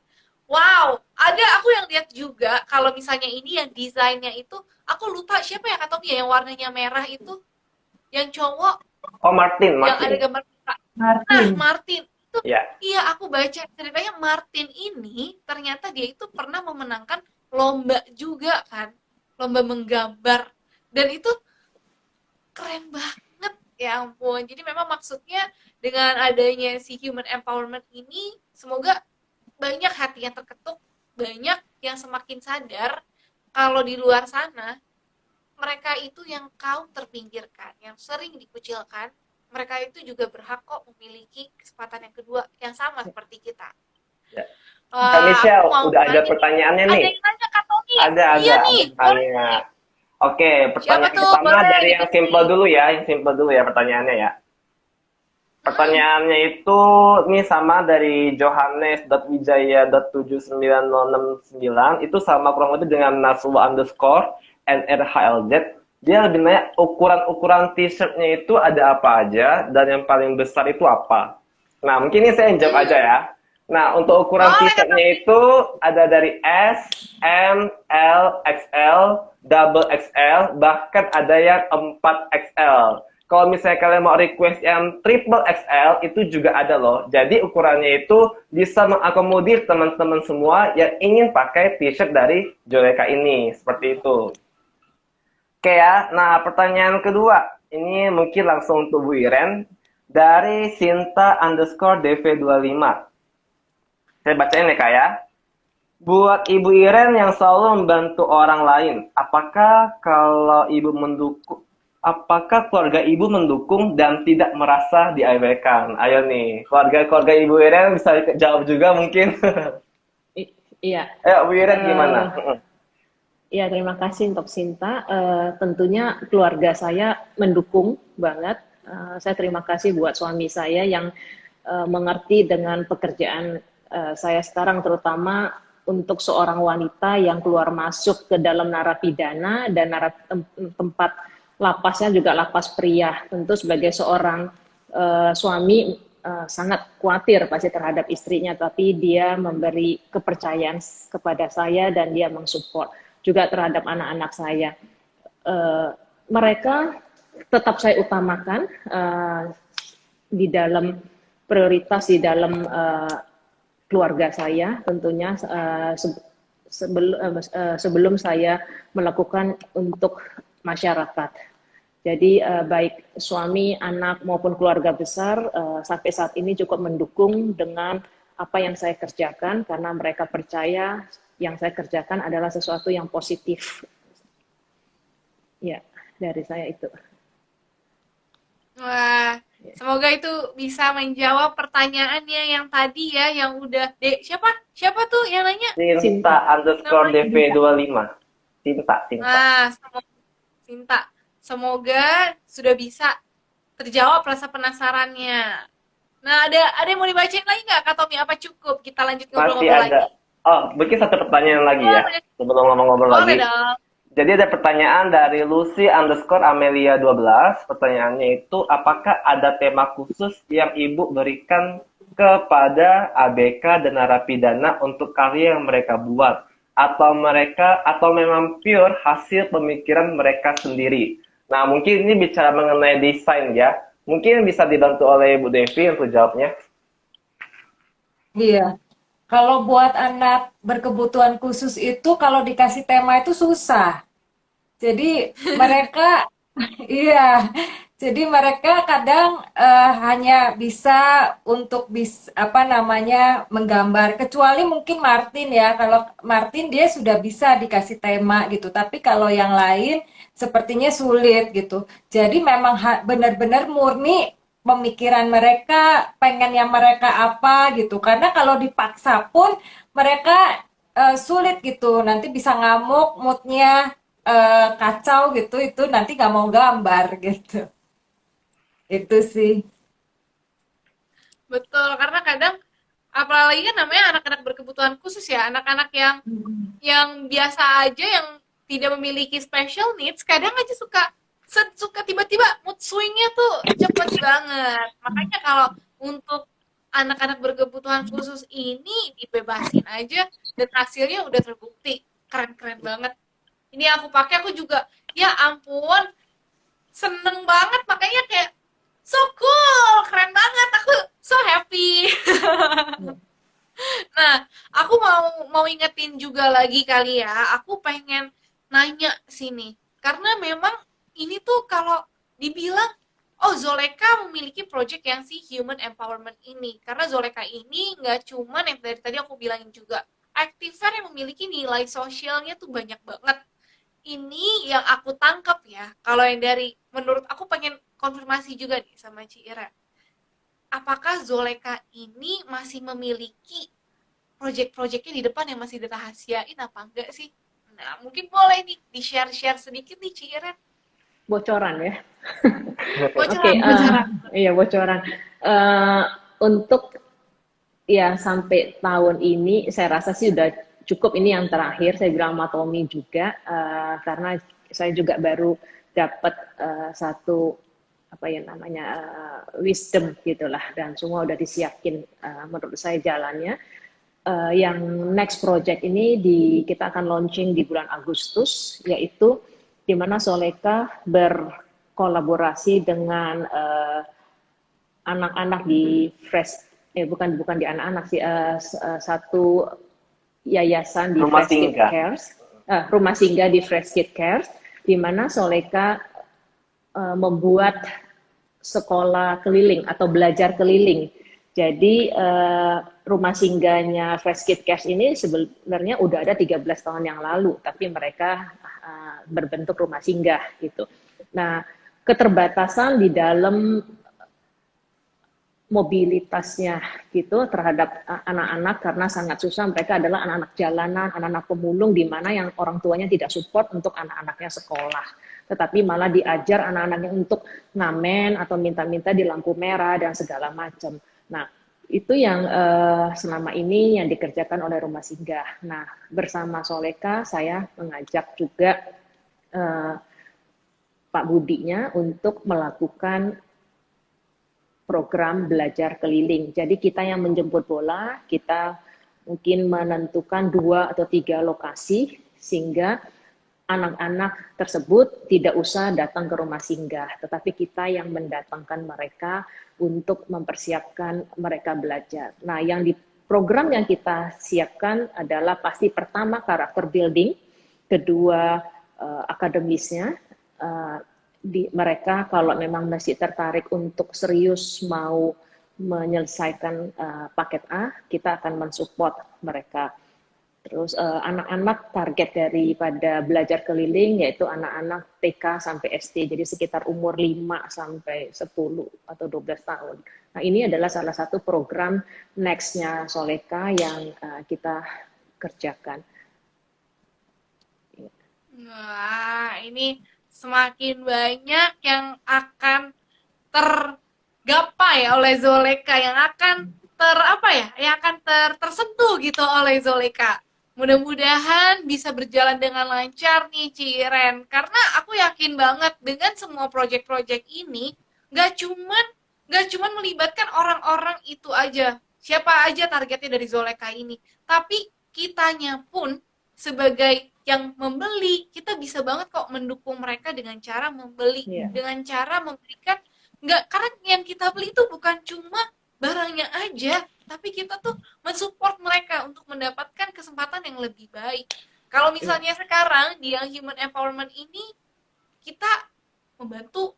wow. Ada aku yang lihat juga kalau misalnya ini yang desainnya itu, aku lupa siapa ya Kak Tommy ya yang warnanya merah itu, yang cowok, Oh, Martin. yang ada gambar muka. Nah, Martin. Martin. Ya. Iya, aku baca ceritanya Martin ini ternyata dia itu pernah memenangkan lomba juga kan, lomba menggambar, dan itu keren banget ya ampun. Jadi memang maksudnya dengan adanya si human empowerment ini, semoga banyak hati yang terketuk, banyak yang semakin sadar kalau di luar sana mereka itu yang kaum terpinggirkan, yang sering dikucilkan, mereka itu juga berhak kok memiliki kesempatan yang kedua yang sama seperti kita. Ya. Kak Michelle, udah ada pertanyaannya nih. Ada yang nanya Kak Tony. Ada. Iya nih. Tanya. Oke, pertanyaan Siapa tuh? pertama Boleh dari yang dikasih. simple dulu ya, pertanyaannya ya. Pertanyaannya itu ini sama dari johannes.wijaya.79069 itu sama kurang lebih dengan naswa_nrhlz. Dia lebih nanya ukuran t-shirtnya itu ada apa aja dan yang paling besar itu apa. Nah mungkin ini saya yang jawab aja ya. Nah untuk ukuran t-shirtnya itu ada dari S, M, L, XL, double XL, bahkan ada yang 4XL. Kalau misalnya kalian mau request yang triple XL, itu juga ada loh. Jadi ukurannya itu bisa mengakomodir teman-teman semua yang ingin pakai t-shirt dari Zoleka ini. Seperti itu. Oke ya, nah pertanyaan kedua. Ini mungkin langsung untuk Bu Iren. Dari Sinta_DV25. Saya bacain ya Kak ya. Buat Ibu Iren yang selalu membantu orang lain, apakah keluarga Ibu mendukung dan tidak merasa diabaikan? Ayo nih, keluarga Ibu Iren bisa jawab juga mungkin. Iya. Ayo Bu Iren gimana? Iya, terima kasih untuk Sinta. Tentunya keluarga saya mendukung banget. Saya terima kasih buat suami saya yang mengerti dengan pekerjaan saya sekarang, terutama untuk seorang wanita yang keluar masuk ke dalam narapidana dan tempat lapasnya juga lapas pria. Tentu sebagai seorang suami sangat khawatir pasti terhadap istrinya, tapi dia memberi kepercayaan kepada saya dan dia mensupport juga terhadap anak-anak saya. Mereka tetap saya utamakan di dalam prioritas di dalam keluarga saya, tentunya sebelum saya melakukan untuk masyarakat. Jadi baik suami, anak maupun keluarga besar sampai saat ini cukup mendukung dengan apa yang saya kerjakan karena mereka percaya yang saya kerjakan adalah sesuatu yang positif. Ya, dari saya itu. Wah, semoga itu bisa menjawab pertanyaannya yang tadi ya, yang udah siapa tuh yang nanya? Cinta underscore Namanya? DV25. Cinta. Nah, Sinta, semoga sudah bisa terjawab rasa penasarannya. Nah, ada yang mau dibacain lagi nggak, Kak Tommy? Apa cukup? Kita lanjut Masih ngobrol-ngobrol lagi. ada. Oh, mungkin satu pertanyaan lagi ya. Boleh. Sebelum ngomong-ngobrol Boleh lagi. dong. Jadi ada pertanyaan dari Lucy underscore Amelia 12. Pertanyaannya itu, apakah ada tema khusus yang Ibu berikan kepada ABK dan narapidana untuk karya yang mereka buat? Atau memang pure hasil pemikiran mereka sendiri? Nah, mungkin ini bicara mengenai desain ya. Mungkin bisa dibantu oleh Bu Devi untuk jawabnya. Iya. Kalau buat anak berkebutuhan khusus itu kalau dikasih tema itu susah. Jadi mereka iya. Jadi mereka kadang hanya bisa untuk apa namanya menggambar. Kecuali mungkin Martin ya. Kalau Martin dia sudah bisa dikasih tema gitu. Tapi kalau yang lain sepertinya sulit gitu. Jadi memang benar-benar murni pemikiran mereka, pengennya mereka apa gitu. Karena kalau dipaksa pun mereka sulit gitu. Nanti bisa ngamuk, moodnya kacau gitu. Itu nanti nggak mau gambar gitu. Itu sih. Betul, karena kadang apalagi kan namanya anak-anak berkebutuhan khusus ya, anak-anak yang biasa aja yang tidak memiliki special needs, kadang aja suka tiba-tiba mood swingnya tuh cepet banget. Makanya kalau untuk anak-anak berkebutuhan khusus ini dibebasin aja dan hasilnya udah terbukti keren-keren banget. Ini aku pakai, aku juga ya ampun seneng banget, makanya kayak so cool, keren banget, aku so happy. Nah, aku mau ingetin juga lagi kali ya, aku pengen nanya sini, karena memang ini tuh kalau dibilang, oh Zoleka memiliki project yang si human empowerment ini, karena Zoleka ini nggak cuman yang dari tadi aku bilangin juga, aktivis yang memiliki nilai sosialnya tuh banyak banget. Ini yang aku tangkap ya, kalau yang dari, menurut aku pengen konfirmasi juga nih sama Ci Ira. Apakah Zoleka ini masih memiliki project-projectnya di depan yang masih dirahasiain apa enggak sih? Nah, mungkin boleh nih di-share-share sedikit nih Ci Ira. Bocoran ya. Bocoran, Oke, bocoran. iya bocoran. Untuk ya sampai tahun ini saya rasa sih udah cukup, ini yang terakhir saya bilang sama Tommy juga karena saya juga baru dapat satu apa ya namanya wisdom gitulah, dan semua udah disiapin menurut saya jalannya. Yang next project ini kita akan launching di bulan Agustus, yaitu di mana Zoleka berkolaborasi dengan anak-anak di bukan di anak-anak sih, satu yayasan di Rumah Fresh Kid Singgah. Cares, rumah singgah di Fresh Kid Cares, di mana Zoleka membuat sekolah keliling atau belajar keliling. Jadi rumah singgahnya Fresh Kid Cares ini sebenarnya udah ada 13 tahun yang lalu, tapi mereka berbentuk rumah singgah gitu. Nah, keterbatasan di dalam mobilitasnya gitu terhadap anak-anak karena sangat susah. Mereka adalah anak-anak jalanan, anak-anak pemulung, di mana yang orang tuanya tidak support untuk anak-anaknya sekolah, tetapi malah diajar anak-anaknya untuk ngamen atau minta-minta di lampu merah dan segala macam. Nah, itu yang selama ini yang dikerjakan oleh rumah singgah. Nah, bersama Zoleka saya mengajak juga Pak Budinya untuk melakukan program belajar keliling. Jadi kita yang menjemput bola, kita mungkin menentukan 2 atau 3 lokasi sehingga anak-anak tersebut tidak usah datang ke rumah singgah, tetapi kita yang mendatangkan mereka untuk mempersiapkan mereka belajar. Nah, yang di program yang kita siapkan adalah pasti pertama karakter building, kedua akademisnya, mereka kalau memang masih tertarik untuk serius mau menyelesaikan paket A, kita akan mensupport mereka. Terus anak-anak target daripada belajar keliling yaitu anak-anak TK sampai SD, jadi sekitar umur 5 sampai 10 atau 12 tahun. Nah, ini adalah salah satu program next-nya Soleka yang kita kerjakan. Wah, ini semakin banyak yang akan tergapai oleh Zoleka, yang akan tersentuh gitu oleh Zoleka. Mudah-mudahan bisa berjalan dengan lancar nih Ciren, karena aku yakin banget dengan semua proyek-proyek ini nggak cuman melibatkan orang-orang itu aja, siapa aja targetnya dari Zoleka ini, tapi kitanya pun sebagai yang membeli, kita bisa banget kok mendukung mereka dengan cara membeli, dengan cara memberikan, nggak, karena yang kita beli itu bukan cuma barangnya aja, tapi kita tuh mensupport mereka untuk mendapatkan kesempatan yang lebih baik. Kalau misalnya sekarang di yang human empowerment ini, kita membantu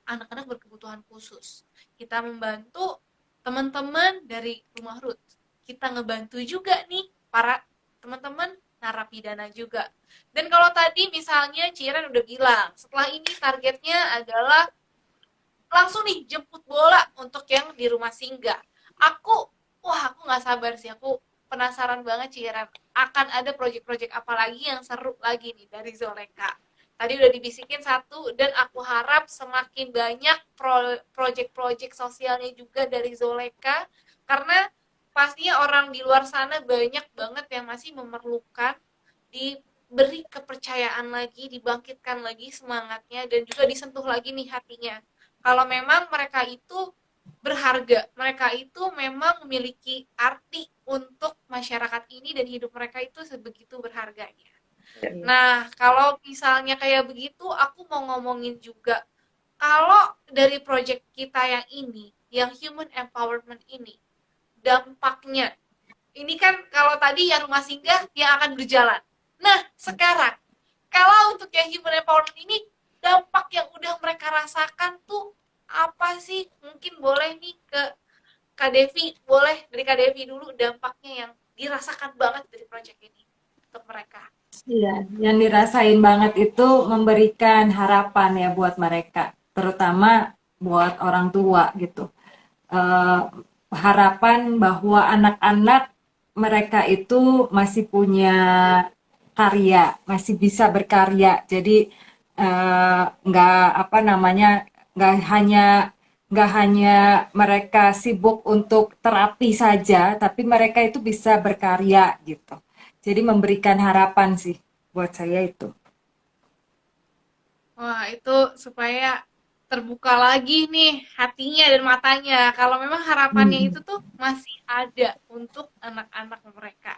anak-anak berkebutuhan khusus, kita membantu teman-teman dari Rumah Ruth, kita ngebantu juga nih para teman-teman narapidana juga. Dan kalau tadi misalnya Ciren udah bilang, setelah ini targetnya adalah langsung nih jemput bola untuk yang di rumah singgah. Aku nggak sabar sih, aku penasaran banget Ciren, akan ada proyek-proyek apa lagi yang seru lagi nih dari Zoleka. Tadi udah dibisikin satu, dan aku harap semakin banyak proyek-proyek sosialnya juga dari Zoleka, karena pastinya orang di luar sana banyak banget yang masih memerlukan diberi kepercayaan lagi, dibangkitkan lagi semangatnya, dan juga disentuh lagi nih hatinya. Kalau memang mereka itu berharga, mereka itu memang memiliki arti untuk masyarakat ini, dan hidup mereka itu sebegitu berharganya. Nah, kalau misalnya kayak begitu, aku mau ngomongin juga, kalau dari project kita yang ini, yang human empowerment ini, dampaknya, ini kan kalau tadi yang rumah singgah yang akan berjalan. Nah, sekarang, kalau untuk yang human empowerment ini, dampak yang udah mereka rasakan tuh apa sih? Mungkin boleh nih ke Kak Devi, boleh dari Kak Devi dulu dampaknya yang dirasakan banget dari project ini untuk mereka. Iya, yang dirasain banget itu memberikan harapan ya buat mereka, terutama buat orang tua gitu. Harapan bahwa anak-anak mereka itu masih punya karya, masih bisa berkarya. Jadi nggak hanya mereka sibuk untuk terapi saja, tapi mereka itu bisa berkarya gitu. Jadi memberikan harapan sih buat saya itu. Wah, itu supaya terbuka lagi nih hatinya dan matanya. Kalau memang harapannya itu tuh masih ada untuk anak-anak mereka.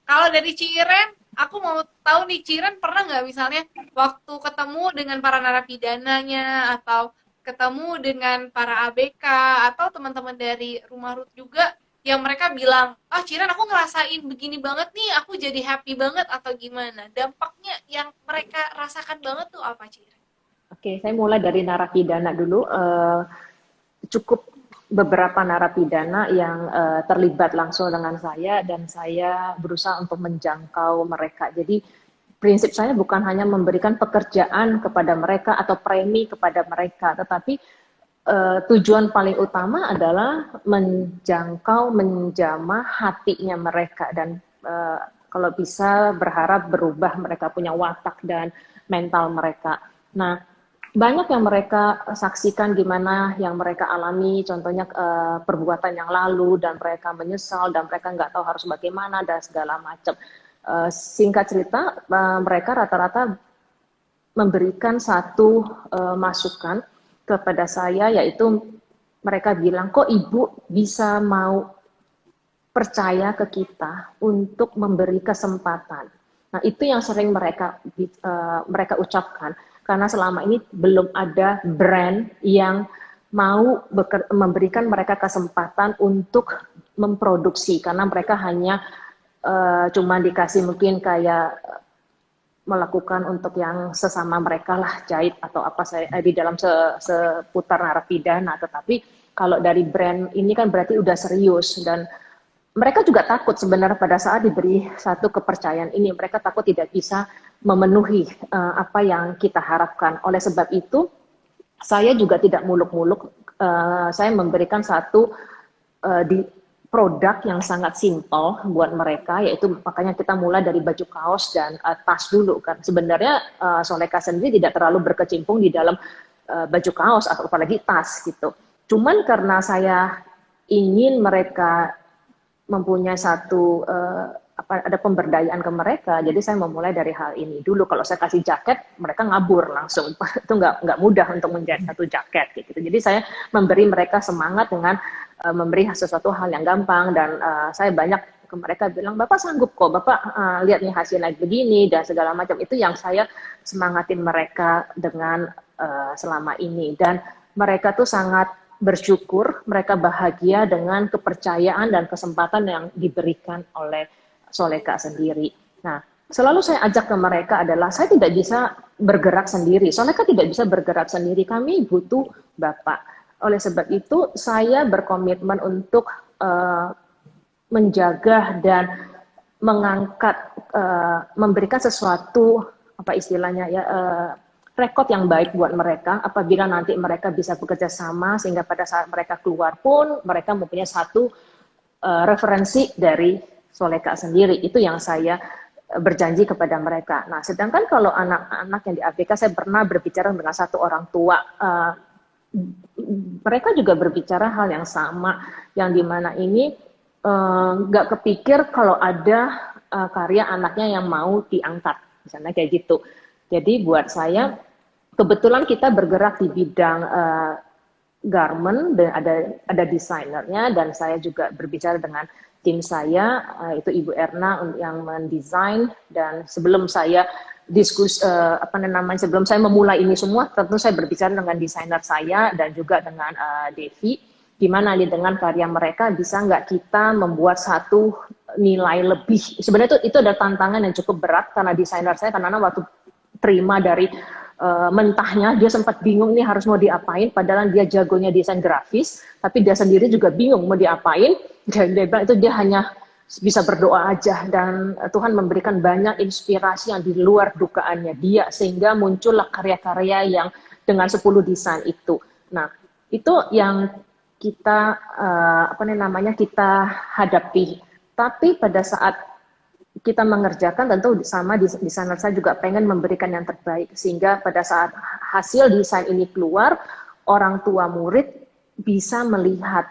Kalau dari Ciren, aku mau tahu nih, Ciren pernah nggak misalnya waktu ketemu dengan para narapidananya, atau ketemu dengan para ABK, atau teman-teman dari Rumah Ruth juga, yang mereka bilang, Ciren aku ngerasain begini banget nih, aku jadi happy banget, atau gimana? Dampaknya yang mereka rasakan banget tuh apa, Ciren? Oke, saya mulai dari narapidana dulu. Cukup beberapa narapidana yang terlibat langsung dengan saya, dan saya berusaha untuk menjangkau mereka. Jadi prinsip saya bukan hanya memberikan pekerjaan kepada mereka atau premi kepada mereka, tetapi tujuan paling utama adalah menjangkau, menjamah hatinya mereka, dan kalau bisa berharap berubah mereka punya watak dan mental mereka. Nah, banyak yang mereka saksikan gimana yang mereka alami, contohnya perbuatan yang lalu, dan mereka menyesal, dan mereka nggak tahu harus bagaimana, dan segala macam. Singkat cerita, mereka rata-rata memberikan satu masukan kepada saya, yaitu mereka bilang, kok ibu bisa mau percaya ke kita untuk memberi kesempatan. Nah, itu yang sering mereka ucapkan, karena selama ini belum ada brand yang mau memberikan mereka kesempatan untuk memproduksi, karena mereka hanya cuma dikasih mungkin kayak melakukan untuk yang sesama mereka lah, jahit atau apa saya di dalam seputar narapidana. Tetapi kalau dari brand ini kan berarti udah serius, dan mereka juga takut sebenarnya pada saat diberi satu kepercayaan ini, mereka takut tidak bisa memenuhi apa yang kita harapkan. Oleh sebab itu saya juga tidak muluk-muluk, saya memberikan satu di produk yang sangat simpel buat mereka, yaitu makanya kita mulai dari baju kaos dan tas dulu kan. Sebenarnya Soleka sendiri tidak terlalu berkecimpung di dalam baju kaos atau apalagi tas gitu. Cuman karena saya ingin mereka mempunyai satu ada pemberdayaan ke mereka, jadi saya memulai dari hal ini dulu. Kalau saya kasih jaket, mereka ngabur langsung. Itu nggak mudah untuk menjahit satu jaket gitu. Jadi saya memberi mereka semangat dengan memberi sesuatu hal yang gampang, dan saya banyak ke mereka bilang, Bapak sanggup kok, Bapak lihat nih hasilnya begini dan segala macam. Itu yang saya semangatin mereka dengan selama ini, dan mereka tuh sangat bersyukur, mereka bahagia dengan kepercayaan dan kesempatan yang diberikan oleh Soleka sendiri. Nah, selalu saya ajak ke mereka adalah, saya tidak bisa bergerak sendiri, Soleka tidak bisa bergerak sendiri, kami butuh Bapak. Oleh sebab itu, saya berkomitmen untuk menjaga dan mengangkat, memberikan sesuatu, apa istilahnya ya, rekod yang baik buat mereka, apabila nanti mereka bisa bekerja sama, sehingga pada saat mereka keluar pun, mereka mempunyai satu referensi dari Soleka sendiri. Itu yang saya berjanji kepada mereka. Nah, sedangkan kalau anak-anak yang di ABK, saya pernah berbicara dengan satu orang tua, mereka juga berbicara hal yang sama, yang dimana ini nggak kepikir kalau ada karya anaknya yang mau diangkat, misalnya kayak gitu. Jadi buat saya, kebetulan kita bergerak di bidang garment, dan ada desainernya, dan saya juga berbicara dengan tim saya, itu Ibu Erna yang mendesain, dan sebelum saya sebelum saya memulai ini semua, tentu saya berbicara dengan desainer saya dan juga dengan Devi, gimana nih dengan karya mereka bisa nggak kita membuat satu nilai lebih. Sebenarnya itu ada tantangan yang cukup berat, karena desainer saya karena waktu terima dari mentahnya dia sempat bingung nih harus mau diapain, padahal dia jagonya desain grafis, tapi dia sendiri juga bingung mau diapain. Dan dia bilang itu dia hanya bisa berdoa aja, dan Tuhan memberikan banyak inspirasi yang di luar dugaannya dia, sehingga muncullah karya-karya yang dengan 10 desain itu. Nah, itu yang kita kita hadapi. Tapi pada saat kita mengerjakan, tentu sama desainer saya juga pengen memberikan yang terbaik, sehingga pada saat hasil desain ini keluar, orang tua murid bisa melihat,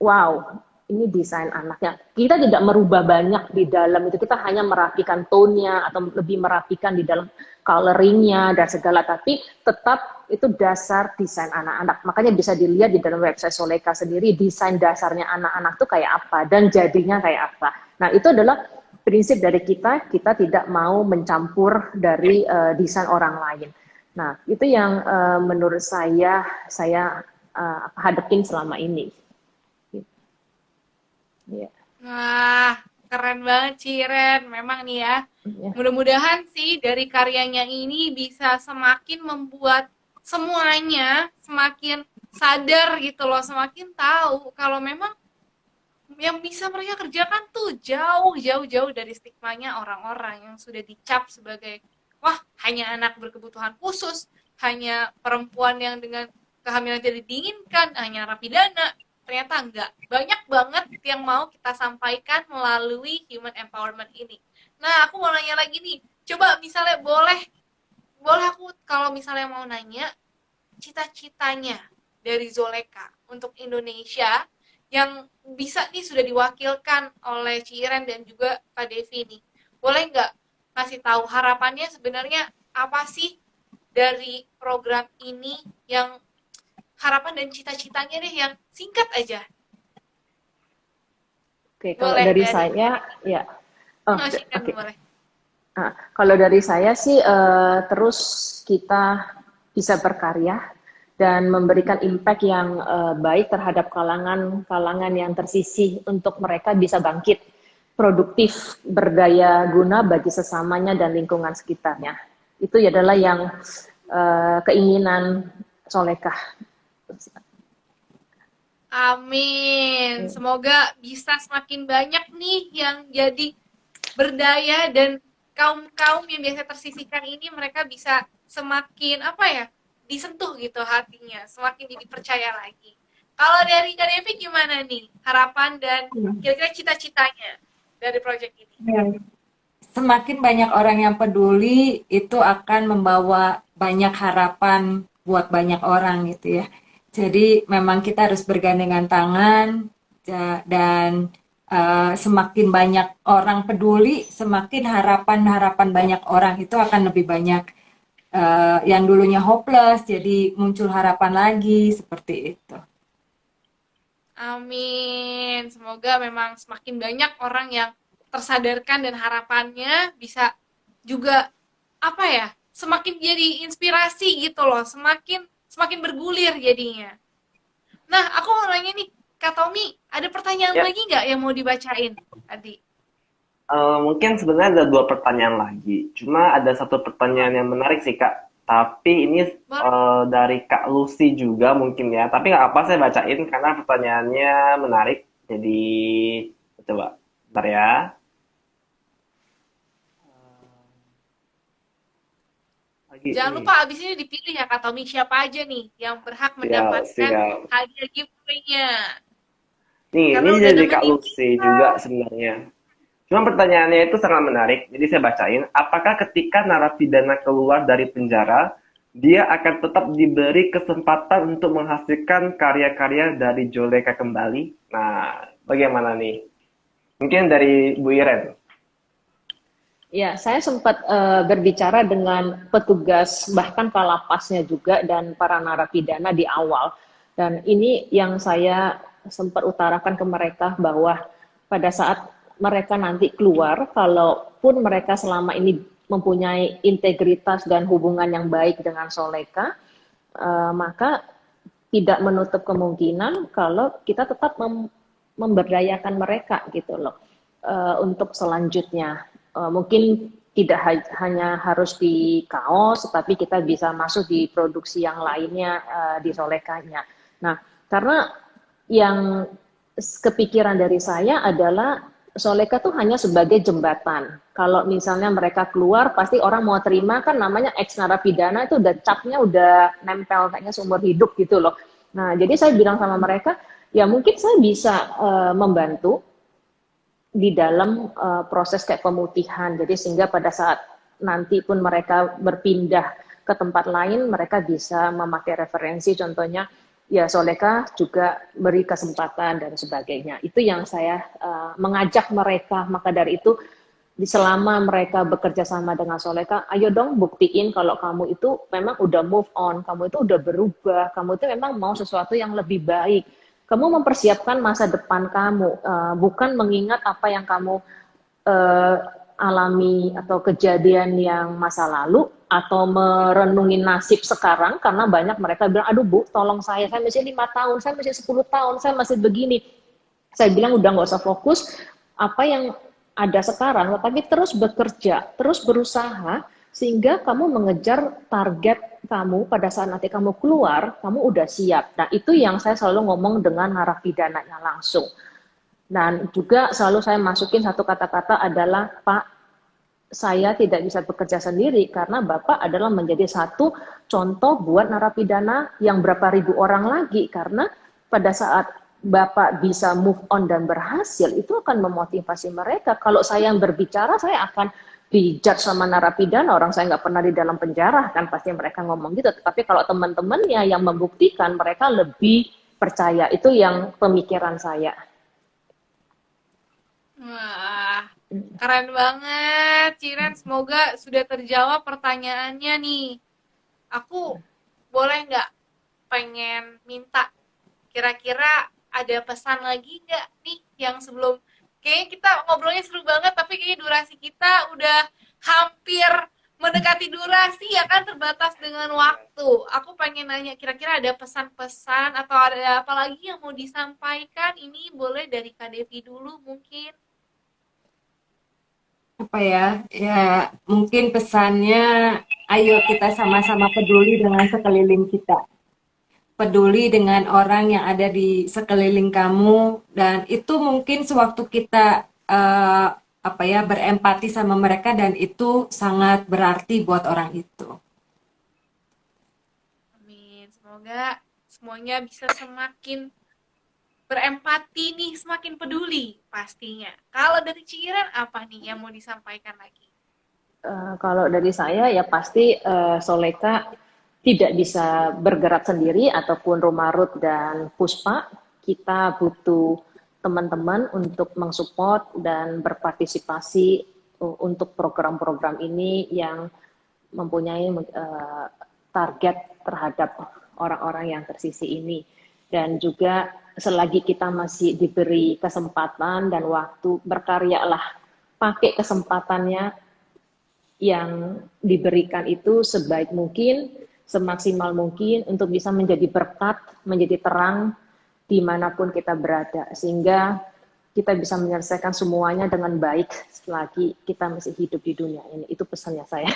wow, ini desain anaknya. Kita tidak merubah banyak di dalam itu, kita hanya merapikan tone-nya atau lebih merapikan di dalam coloring-nya dan segala, tapi tetap itu dasar desain anak-anak. Makanya bisa dilihat di dalam website Soleka sendiri, desain dasarnya anak-anak itu kayak apa dan jadinya kayak apa. Nah, itu adalah prinsip dari kita tidak mau mencampur dari desain orang lain. Nah, itu yang menurut saya hadapin selama ini. Yeah. Wah, keren banget Ciren. Memang nih ya, mudah-mudahan sih dari karyanya ini bisa semakin membuat semuanya semakin sadar gitu loh, semakin tahu kalau memang yang bisa mereka kerjakan tuh jauh dari stigmanya orang-orang yang sudah dicap sebagai, wah, hanya anak berkebutuhan khusus, hanya perempuan yang dengan kehamilan tidak diinginkan, hanya narapidana. Ternyata enggak. Banyak banget yang mau kita sampaikan melalui human empowerment ini. Nah, aku mau nanya lagi nih. Coba misalnya boleh aku kalau misalnya mau nanya cita-citanya dari Zoleka untuk Indonesia yang bisa nih sudah diwakilkan oleh Ciren dan juga Kak Devi nih. Boleh nggak kasih tahu harapannya sebenarnya apa sih dari program ini, yang harapan dan cita-citanya deh yang singkat aja. Oke, kalau dari saya ya. Oke. Boleh. Nah, kalau dari saya sih terus kita bisa berkarya dan memberikan impact yang baik terhadap kalangan yang tersisih, untuk mereka bisa bangkit produktif, berdaya guna bagi sesamanya dan lingkungan sekitarnya. Itu adalah yang keinginan Solekah. Amin. Semoga bisa semakin banyak nih yang jadi berdaya dan kaum-kaum yang biasa tersisihkan ini mereka bisa semakin apa ya disentuh gitu hatinya, semakin dipercaya lagi. Kalau dari Kak Devi gimana nih harapan dan kira-kira cita-citanya dari proyek ini? Semakin banyak orang yang peduli, itu akan membawa banyak harapan buat banyak orang gitu ya. Jadi memang kita harus bergandengan tangan dan semakin banyak orang peduli, semakin harapan-harapan banyak orang itu akan lebih banyak yang dulunya hopeless, jadi muncul harapan lagi seperti itu. Amin. Semoga memang semakin banyak orang yang tersadarkan dan harapannya bisa juga apa ya? Semakin jadi inspirasi gitu loh, semakin bergulir jadinya. Nah, aku mau nanya nih, Kak Tommy, ada pertanyaan Ya, lagi nggak yang mau dibacain tadi? mungkin sebenarnya ada dua pertanyaan lagi. Cuma ada satu pertanyaan yang menarik sih, Kak. Tapi ini Boleh. dari Kak Lucy juga mungkin ya. Tapi nggak apa saya bacain karena pertanyaannya menarik. Jadi coba, bentar ya. Lagi Jangan ini. lupa abis ini dipilih ya Kak Tommy siapa aja nih yang berhak Siap, mendapatkan siap. hadiah giveaway-nya. Nih, ini Karena udah dari Kak nemenin Lucy kita. juga sebenarnya. Cuma pertanyaannya itu sangat menarik, jadi saya bacain. Apakah ketika narapidana keluar dari penjara, dia akan tetap diberi kesempatan untuk menghasilkan karya-karya dari Joleka kembali? Nah, bagaimana nih? Mungkin dari Bu Iren. Ya, saya sempat berbicara dengan petugas bahkan kalapasnya juga dan para narapidana di awal. Dan ini yang saya sempat utarakan ke mereka bahwa pada saat mereka nanti keluar, kalaupun mereka selama ini mempunyai integritas dan hubungan yang baik dengan Soleka, maka tidak menutup kemungkinan kalau kita tetap memberdayakan mereka gitu loh untuk selanjutnya. Mungkin tidak hanya harus di kaos, tapi kita bisa masuk di produksi yang lainnya di Solekanya. Nah, karena yang kepikiran dari saya adalah Soleka tuh hanya sebagai jembatan. Kalau misalnya mereka keluar, pasti orang mau terima kan namanya ex narapidana itu udah capnya udah nempel kayaknya seumur hidup gitu loh. Nah, jadi saya bilang sama mereka, ya mungkin saya bisa membantu di dalam proses kayak pemutihan. Jadi sehingga pada saat nanti pun mereka berpindah ke tempat lain, mereka bisa memakai referensi, contohnya ya Soleka juga beri kesempatan dan sebagainya. Itu yang saya mengajak mereka. Maka dari itu selama mereka bekerja sama dengan Soleka, ayo dong buktiin kalau kamu itu memang udah move on, kamu itu udah berubah, kamu itu memang mau sesuatu yang lebih baik. Kamu mempersiapkan masa depan kamu, bukan mengingat apa yang kamu uh, alami atau kejadian yang masa lalu, atau merenungi nasib sekarang, karena banyak mereka bilang, aduh Bu, tolong saya masih 5 tahun, saya masih 10 tahun, saya masih begini. Saya bilang udah nggak usah fokus apa yang ada sekarang, tetapi terus bekerja, terus berusaha, sehingga kamu mengejar target kamu pada saat nanti kamu keluar, kamu udah siap. Nah, itu yang saya selalu ngomong dengan narapidananya langsung. Dan juga selalu saya masukin satu kata-kata adalah, Pak, saya tidak bisa bekerja sendiri karena Bapak adalah menjadi satu contoh buat narapidana yang berapa ribu orang lagi, karena pada saat Bapak bisa move on dan berhasil, itu akan memotivasi mereka. Kalau saya yang berbicara, saya akan dijudge sama narapidana, orang saya nggak pernah di dalam penjara, kan pasti mereka ngomong gitu. Tapi kalau teman-temannya yang membuktikan, mereka lebih percaya. Itu yang pemikiran saya. Wah, keren banget, Ciren. Semoga sudah terjawab pertanyaannya nih. Aku boleh nggak pengen minta kira-kira ada pesan lagi nggak nih yang sebelum kayaknya kita ngobrolnya seru banget tapi kayaknya durasi kita udah hampir mendekati durasi ya kan terbatas dengan waktu. Aku pengen nanya kira-kira ada pesan-pesan atau ada apa lagi yang mau disampaikan ini boleh dari Kak Devi dulu mungkin. Apa ya? Ya, mungkin pesannya, ayo kita sama-sama peduli dengan sekeliling kita. Peduli dengan orang yang ada di sekeliling kamu, dan itu mungkin sewaktu kita apa ya, berempati sama mereka, dan itu sangat berarti buat orang itu. Amin. Semoga semuanya bisa semakin berempati nih, semakin peduli pastinya. Kalau dari Cikiran apa nih yang mau disampaikan lagi? Kalau dari saya ya pasti Soleka tidak bisa bergerak sendiri ataupun Romarut dan Puspa. Kita butuh teman-teman untuk mensupport dan berpartisipasi untuk program-program ini yang mempunyai target terhadap orang-orang yang tersisi ini. Dan juga selagi kita masih diberi kesempatan dan waktu, berkaryalah, pakai kesempatannya yang diberikan itu sebaik mungkin, semaksimal mungkin untuk bisa menjadi berkat, menjadi terang dimanapun kita berada, sehingga kita bisa menyelesaikan semuanya dengan baik selagi kita masih hidup di dunia ini. Itu pesannya saya.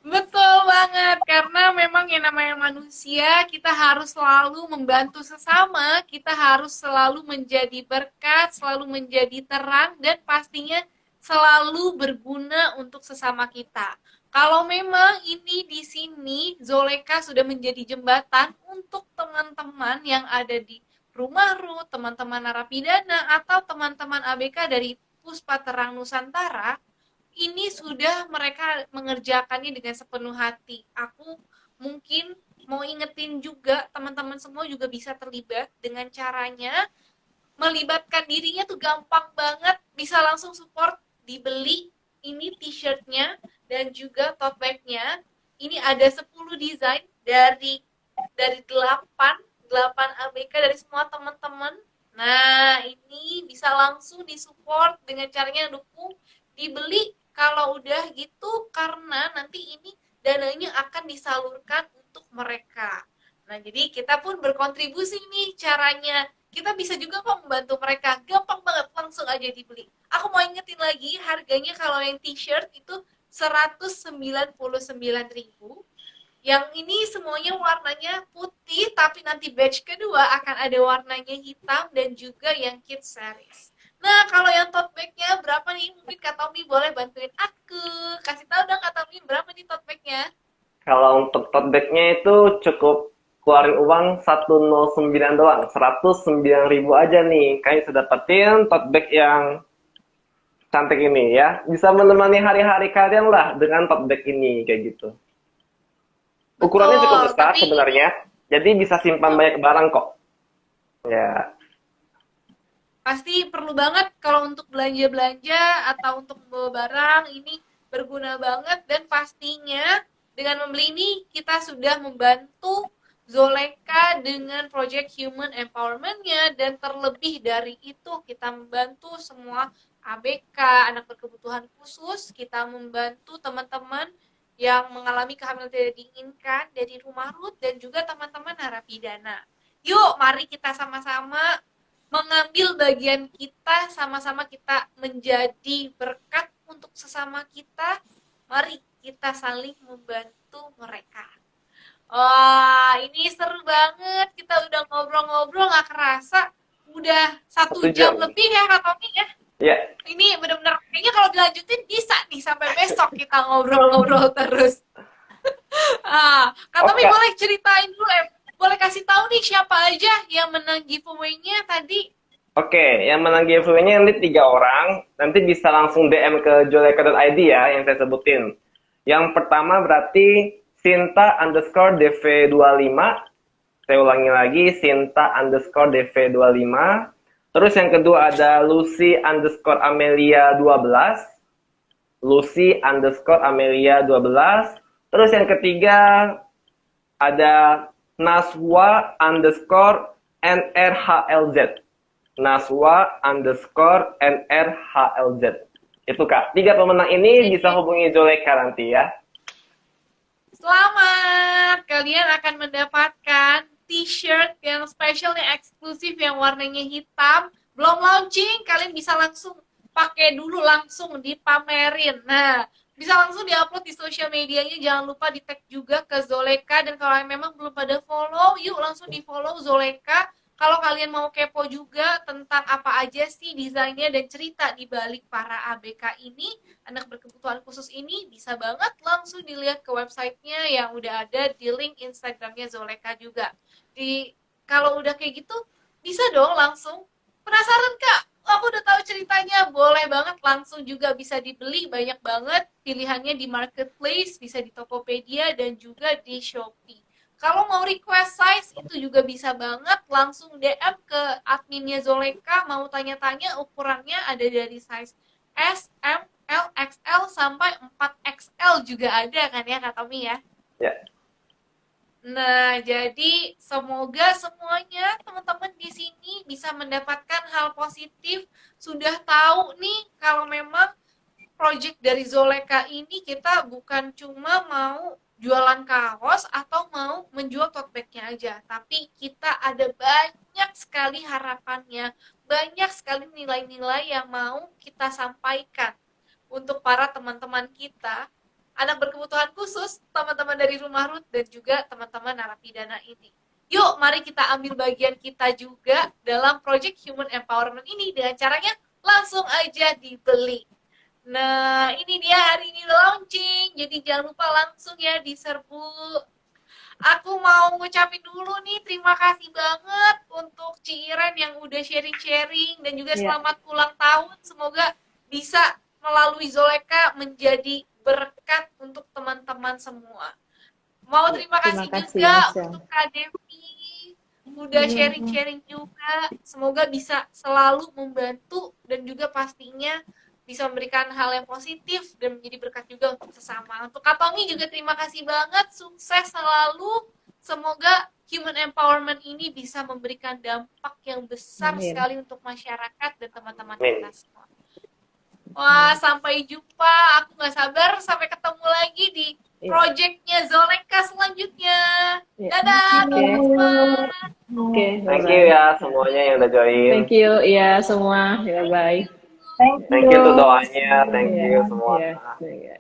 Betul banget, karena memang yang namanya manusia, kita harus selalu membantu sesama, kita harus selalu menjadi berkat, selalu menjadi terang, dan pastinya selalu berguna untuk sesama kita. Kalau memang ini di sini, Zoleka sudah menjadi jembatan untuk teman-teman yang ada di Rumah Ruth, teman-teman narapidana, atau teman-teman ABK dari Puspa Terang Nusantara, ini sudah mereka mengerjakannya dengan sepenuh hati. Aku mungkin mau ingetin juga teman-teman semua juga bisa terlibat dengan caranya melibatkan dirinya tuh gampang banget, bisa langsung support, dibeli ini t-shirtnya dan juga tote bagnya. Ini ada 10 desain dari 8 ABK dari semua teman-teman. Nah, ini bisa langsung disupport dengan caranya dukung, dibeli kalau udah gitu, karena nanti ini dananya akan disalurkan untuk mereka. Nah, jadi kita pun berkontribusi nih caranya. Kita bisa juga kok membantu mereka. Gampang banget, langsung aja dibeli. Aku mau ingetin lagi, harganya kalau yang t-shirt itu 199.000. Yang ini semuanya warnanya putih, tapi nanti batch kedua akan ada warnanya hitam dan juga yang kids series. Nah, kalau yang tote bag-nya berapa nih? Mungkin Kak Tommy boleh bantuin aku. Kasih tahu dong Kak Tommy berapa nih tote bag-nya? Kalau untuk tote bag-nya itu cukup keluarin uang 109 doang, 109.000 aja nih. Kalian sudah dapetin tote bag yang cantik ini ya. Bisa menemani hari-hari kalian lah dengan tote bag ini kayak gitu. Ukurannya cukup Betul, besar tapi ini sebenarnya, jadi bisa simpan banyak barang kok. Ya, pasti perlu banget kalau untuk belanja-belanja atau untuk membawa barang, ini berguna banget, dan pastinya dengan membeli ini kita sudah membantu Zoleka dengan project human empowerment-nya, dan terlebih dari itu kita membantu semua ABK, anak berkebutuhan khusus, kita membantu teman-teman yang mengalami kehamilan tidak diinginkan dari Rumah Ruth, dan juga teman-teman narapidana. Yuk, mari kita sama-sama mengambil bagian kita, sama-sama kita menjadi berkat untuk sesama kita. Mari kita saling membantu mereka. Wah, ini seru banget. Kita udah ngobrol-ngobrol gak kerasa. Udah 1 jam 1 jam. lebih ya Kak Tommy ya. Ya, Ini bener-bener kayaknya kalau dilanjutin bisa nih sampai besok kita ngobrol-ngobrol terus. Kak Tommy oke. boleh ceritain dulu, boleh kasih tahu nih siapa aja yang menang giveaway-nya tadi? Oke, yang menang giveaway-nya nanti 3 orang. Nanti bisa langsung DM ke joleka.id ya, yang saya sebutin. Yang pertama berarti Sinta underscore DV25. Saya ulangi lagi, Sinta underscore DV25. Terus yang kedua ada Lucy underscore Amelia 12. Lucy underscore Amelia 12. Terus yang ketiga ada Naswa underscore NRHLZ. Naswa underscore NRHLZ. Itu Kak. 3 pemenang ini bisa hubungi Zoleka nanti ya. Selamat! Kalian akan mendapatkan t-shirt yang spesial, yang eksklusif, yang warnanya hitam. Belum launching, kalian bisa langsung pakai dulu langsung dipamerin. Nah, bisa langsung diupload di sosial medianya, jangan lupa di tag juga ke Zoleka, dan kalau memang belum pada follow, yuk langsung di follow Zoleka. Kalau kalian mau kepo juga tentang apa aja sih desainnya dan cerita di balik para ABK ini, anak berkebutuhan khusus ini, bisa banget langsung dilihat ke websitenya yang udah ada di link Instagramnya Zoleka juga. Kalau udah kayak gitu, bisa dong langsung. Penasaran Kak? Aku udah tahu ceritanya, boleh banget langsung juga bisa dibeli, banyak banget pilihannya di marketplace, bisa di Tokopedia dan juga di Shopee. Kalau mau request size itu juga bisa banget, langsung DM ke adminnya Zoleka, mau tanya-tanya ukurannya ada dari size S, M, L, XL sampai 4XL juga ada kan ya Kak Tommy ya? Ya. Nah, jadi semoga semuanya teman-teman di sini bisa mendapatkan hal positif, sudah tahu nih kalau memang project dari Zoleka ini kita bukan cuma mau jualan kaos atau mau menjual tote bag-nya aja, tapi kita ada banyak sekali harapannya, banyak sekali nilai-nilai yang mau kita sampaikan untuk para teman-teman kita, anak berkebutuhan khusus, teman-teman dari Rumah Ruth, dan juga teman-teman narapidana ini. Yuk, mari kita ambil bagian kita juga dalam Project Human Empowerment ini dengan caranya langsung aja dibeli. Nah, ini dia hari ini launching, jadi jangan lupa langsung ya diserbu. Aku mau ngucapin dulu nih, terima kasih banget untuk Ci Iren yang udah sharing-sharing, dan juga selamat ulang tahun. Semoga bisa melalui Zoleka menjadi berkat untuk teman-teman semua. Mau terima kasih juga untuk Kak Devi, udah sharing-sharing juga. Semoga bisa selalu membantu dan juga pastinya bisa memberikan hal yang positif dan menjadi berkat juga untuk sesama. Untuk Kak Tommy juga terima kasih banget, sukses selalu. Semoga human empowerment ini bisa memberikan dampak yang besar sekali untuk masyarakat dan teman-teman kita semua. Wah, sampai jumpa. Aku nggak sabar sampai ketemu lagi di projectnya Zoleka selanjutnya. Dadah, teman-teman. Thank you ya semuanya yang udah join. Thank you, ya semua. Ya, bye. Thank you untuk doanya. Thank you semua. Yeah.